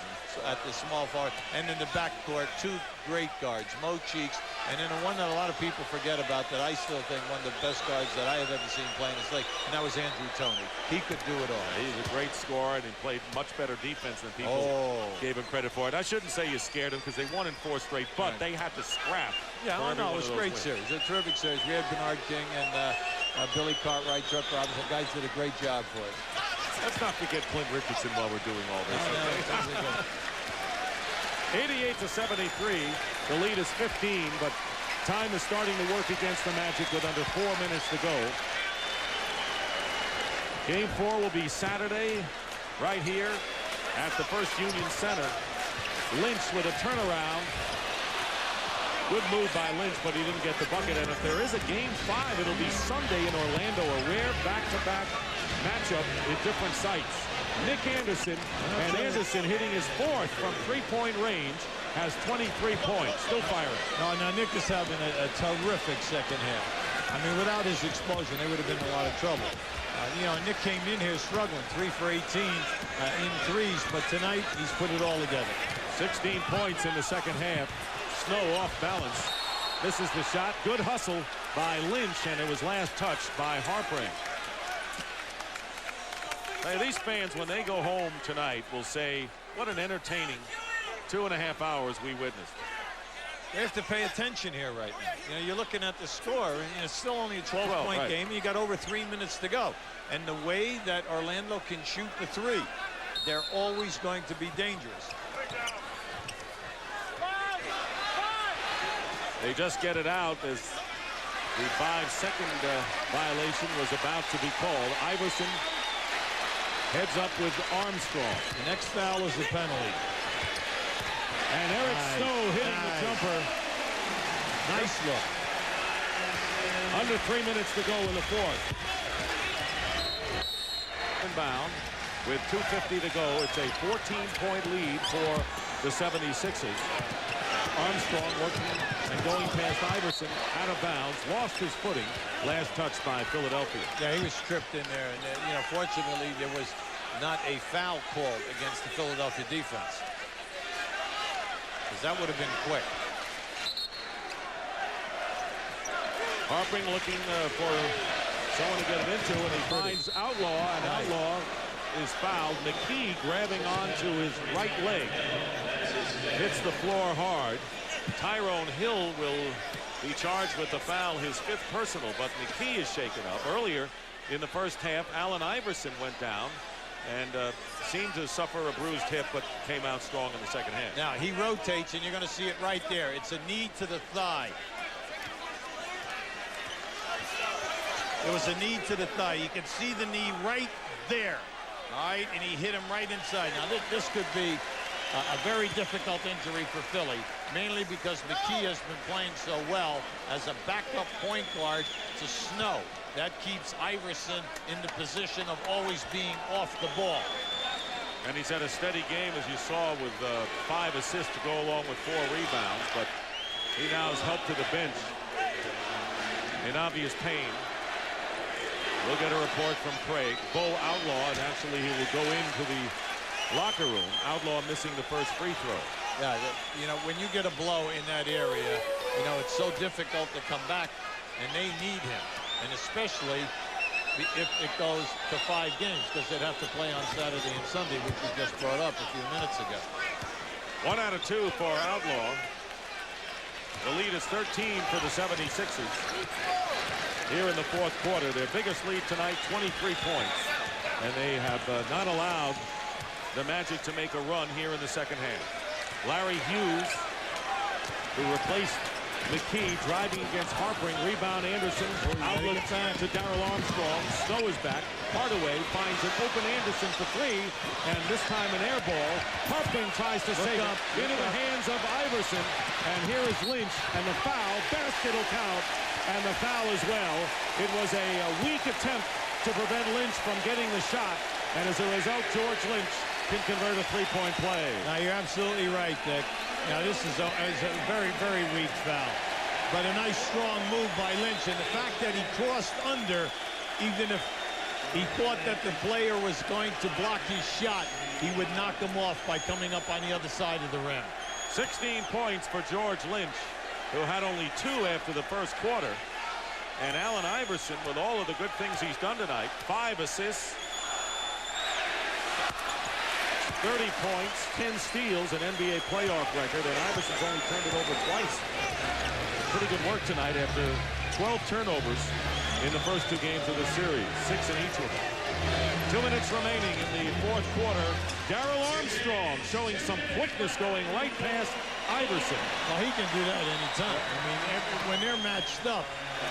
at the small forward, and in the backcourt, 2 great guards, Mo Cheeks, and then the one that a lot of people forget about that I still think one of the best guards that I have ever seen playing this league, and that was Andrew Toney. He could do it all. He's a great scorer, and he played much better defense than people gave him credit for it. I shouldn't say you scared him because they won in 4 straight, but they had to scrap. Yeah, it was a great series, a terrific series. We had Bernard King and Billy Cartwright, Chuck Robinson. Guys did a great job for us. Let's not forget Clint Richardson while we're doing all this. 88-73. The lead is 15, but Time is starting to work against the Magic with under 4 minutes to go. Game 4 will be Saturday right here at the First Union Center. Lynch with a turnaround. Good move by Lynch, but he didn't get the bucket. And if there is a Game 5, it'll be Sunday in Orlando, a rare back-to-back matchup at different sites. Nick Anderson, and Anderson hitting his 4th from three-point range, has 23 points, still firing. No, now Nick is having a terrific second half. I mean, without his explosion, they would have been in a lot of trouble. You know, Nick came in here struggling, 3 for 18 in threes, but tonight he's put it all together. 16 points in the second half. Snow off balance. Misses the shot. Good hustle by Lynch, and it was last touched by Harpring. Hey, these fans, when they go home tonight, will say, what an entertaining 2.5 hours we witnessed. They have to pay attention here right now. You know, you're looking at the score, and it's still only a 12-point right. game, and you got over 3 minutes to go. And the way that Orlando can shoot the three, they're always going to be dangerous. They just get it out as the 5-second violation was about to be called. Iverson heads up with Armstrong. The next foul is a penalty. And Eric Snow hitting the jumper. Nice look. Under 3 minutes to go in the 4th. Inbound with 2:50 to go. It's a 14-point lead for the 76ers. Armstrong working and going past Iverson, out of bounds, lost his footing. Last touch by Philadelphia. Yeah, he was tripped in there, and you know, fortunately, there was not a foul called against the Philadelphia defense, because that would have been quick. Harpring looking for someone to get it into, and he finds Outlaw, and Outlaw is fouled. McKee grabbing onto his right leg. Hits the floor hard. Tyrone Hill will be charged with the foul, his 5th personal, but McKee is shaken up. Earlier in the first half, Allen Iverson went down and seemed to suffer a bruised hip, but came out strong in the second half. Now, he rotates, and you're going to see it right there. It's a knee to the thigh. It was a knee to the thigh. You can see the knee right there. All right, and he hit him right inside. Now, this could be a very difficult injury for Philly, mainly because McKee has been playing so well as a backup point guard to Snow. That keeps Iverson in the position of always being off the ball. And he's had a steady game, as you saw, with 5 assists to go along with 4 rebounds, but he now is helped to the bench in obvious pain. We'll get a report from Craig. Bo Outlaw, and actually he will go into the locker room. Outlaw missing the first free throw. Yeah, you know, when you get a blow in that area, you know, it's so difficult to come back, and they need him. And especially if it goes to 5 games, because they'd have to play on Saturday and Sunday, which we just brought up a few minutes ago. 1 out of 2 for Outlaw. The lead is 13 for the 76ers. Here in the 4th quarter, their biggest lead tonight, 23 points. And they have not allowed the Magic to make a run here in the second half. Larry Hughes, who replaced McKee, driving against Harpring. Rebound Anderson. Outlet to Darrell Armstrong. Snow is back. Hardaway finds an open Anderson for 3. And this time an air ball. Harpring tries to save it into the hands of Iverson. And here is Lynch. And the foul. Basket will count. And the foul as well. It was a weak attempt to prevent Lynch from getting the shot. And as a result, George Lynch can convert a 3-point play. Now, you're absolutely right, Dick. Now, this is a very, very weak foul. But a nice, strong move by Lynch. And the fact that he crossed under, even if he thought that the player was going to block his shot, he would knock him off by coming up on the other side of the rim. 16 points for George Lynch, who had only 2 after the first quarter. And Allen Iverson, with all of the good things he's done tonight, 5 assists, 30 points, 10 steals, an NBA playoff record, and Iverson's only turned it over twice. Pretty good work tonight after 12 turnovers in the first 2 games of the series, 6 in each of them. 2 minutes remaining in the 4th quarter. Darrell Armstrong showing some quickness, going right past Iverson. Well, he can do that anytime. I mean, when they're matched up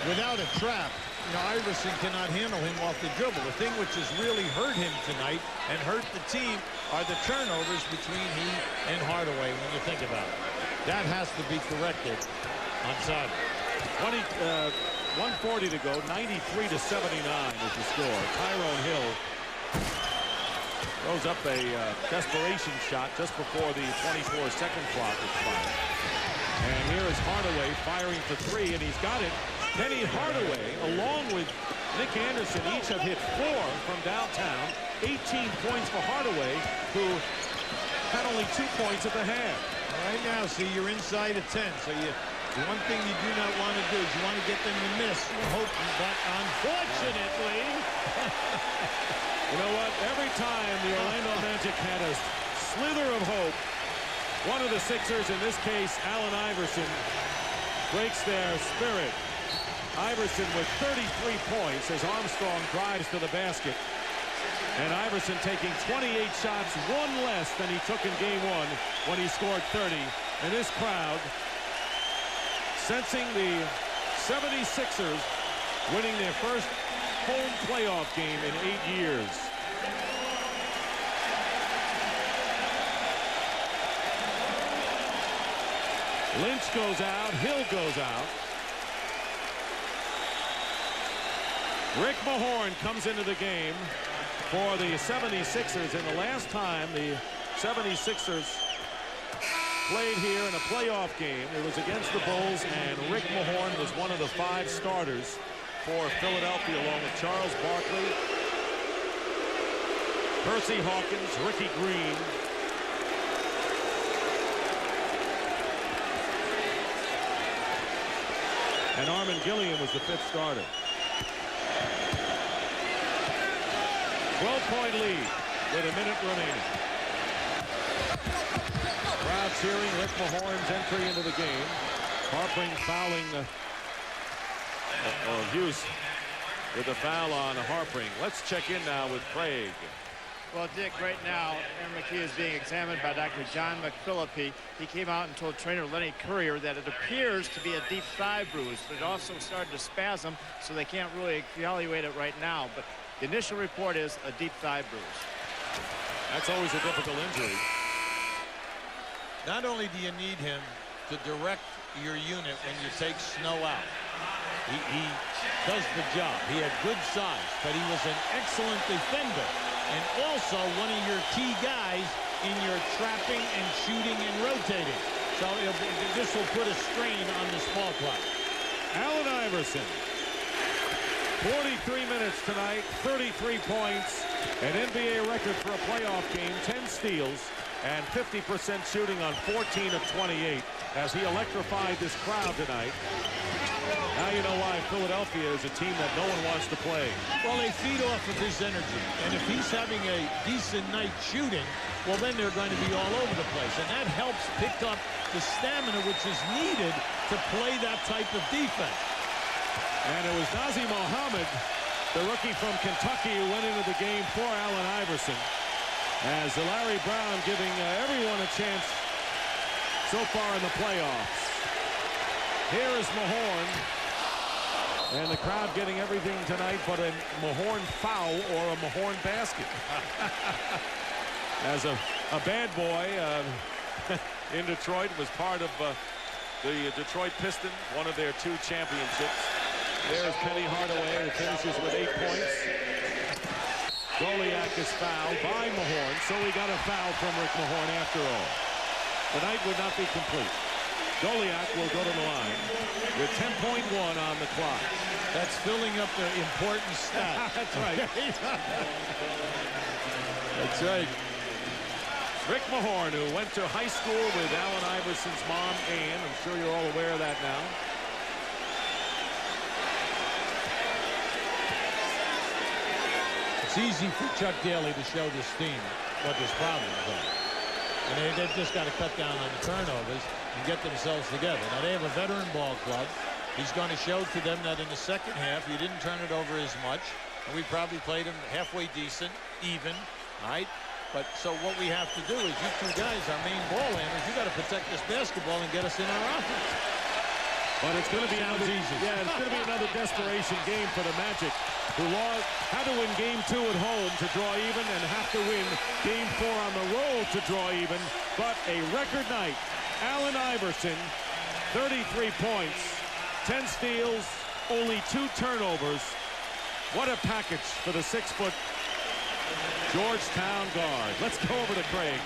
without a trap, you know, Iverson cannot handle him off the dribble. The thing which has really hurt him tonight and hurt the team are the turnovers between he and Hardaway when you think about it. That has to be corrected on Saturday. 140 to go, 93-79 is the score. Tyrone Hill throws up a desperation shot just before the 24-second clock expired. And here is Hardaway firing for three, and he's got it. Penny Hardaway, along with Nick Anderson, each have hit 4 from downtown. 18 points for Hardaway, who had only 2 points at the half. Right now, see, you're inside of 10, so the one thing you do not want to do is you want to get them to miss. You're hoping, but unfortunately... You know what? Every time the Orlando Magic had a slither of hope, one of the Sixers, in this case Allen Iverson, breaks their spirit. Iverson with 33 points as Armstrong drives to the basket. And Iverson taking 28 shots, 1 less than he took in game 1 when he scored 30. And this crowd sensing the 76ers winning their first home playoff game in 8 years. Lynch goes out. Hill goes out. Rick Mahorn comes into the game for the 76ers. And the last time the 76ers played here in a playoff game, it was against the Bulls, and Rick Mahorn was one of the 5 starters for Philadelphia, along with Charles Barkley, Percy Hawkins, Ricky Green, and Armin Gilliam was the 5th starter. 12-point lead with a minute remaining. Crowd cheering Rick Mahorn's entry into the game. Harpring fouling Hughes with the foul on Harpring. Let's check in now with Craig. Well, Dick, right now, Aaron McKee is being examined by Dr. John McPhillippy. He came out and told trainer Lenny Courier that it appears to be a deep thigh bruise, but it also started to spasm, so they can't really evaluate it right now. But the initial report is a deep thigh bruise. That's always a difficult injury. Not only do you need him to direct your unit when you take Snow out, he does the job. He had good size, but he was an excellent defender, and also one of your key guys in your trapping and shooting and rotating. So this will put a strain on the small clock. Allen Iverson, 43 minutes tonight, 33 points, an NBA record for a playoff game, 10 steals, and 50% shooting on 14 of 28 as he electrified this crowd tonight. Now you know why Philadelphia is a team that no one wants to play. Well, they feed off of his energy, and if he's having a decent night shooting, well, then they're going to be all over the place, and that helps pick up the stamina which is needed to play that type of defense. And it was Nazir Mohammed, the rookie from Kentucky, who went into the game for Allen Iverson, as Larry Brown giving everyone a chance so far in the playoffs. Here is Mahorn, and the crowd getting everything tonight but a Mahorn foul or a Mahorn basket. As a bad boy in Detroit, was part of the Detroit Pistons, one of their 2 championships. There's Penny Hardaway, who finishes with 8 points. Goliak is fouled by Mahorn, so we got a foul from Rick Mahorn after all. The night would not be complete. Goliak will go to the line with 10.1 on the clock. That's filling up the important stat. That's right. That's right. Rick Mahorn, who went to high school with Allen Iverson's mom, Ann. I'm sure you're all aware of that now. It's easy for Chuck Daly to show this team what his problems are. And they've just got to cut down on the turnovers and get themselves together. Now, they have a veteran ball club. He's going to show to them that in the second half, you didn't turn it over as much. And we probably played them halfway decent, even. All right. But so what we have to do is you two guys, our main ball handlers, you got to protect this basketball and get us in our offense. But it's going to be Sounds another, easy. yeah, it's going to be another desperation game for the Magic, who had to win Game 2 at home to draw even and have to win Game 4 on the road to draw even. But a record night. Allen Iverson, 33 points, 10 steals, only 2 turnovers. What a package for the 6-foot Georgetown guard. Let's go over to Craig.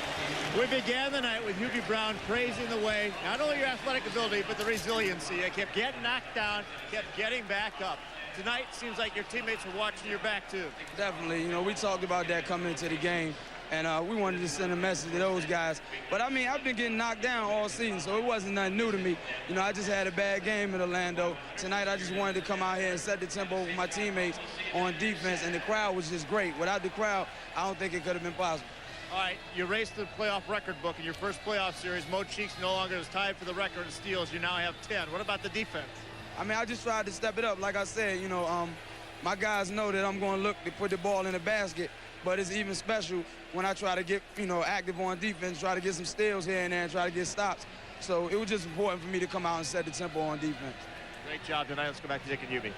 We began the night with Hubie Brown praising the way, not only your athletic ability, but the resiliency. You kept getting knocked down, kept getting back up. Tonight, seems like your teammates were watching your back, too. Definitely. You know, we talked about that coming into the game, and we wanted to send a message to those guys. But, I mean, I've been getting knocked down all season, so it wasn't nothing new to me. You know, I just had a bad game in Orlando. Tonight, I just wanted to come out here and set the tempo with my teammates on defense, and the crowd was just great. Without the crowd, I don't think it could have been possible. All right, you raced the playoff record book in your first playoff series. Mo Cheeks no longer is tied for the record of steals. You now have 10. What about the defense? I mean, I just tried to step it up. Like I said, you know, my guys know that I'm going to look to put the ball in the basket, but it's even special when I try to get, you know, active on defense, try to get some steals here and there and try to get stops. So it was just important for me to come out and set the tempo on defense. Great job tonight. Let's go back to Dick and Hubie.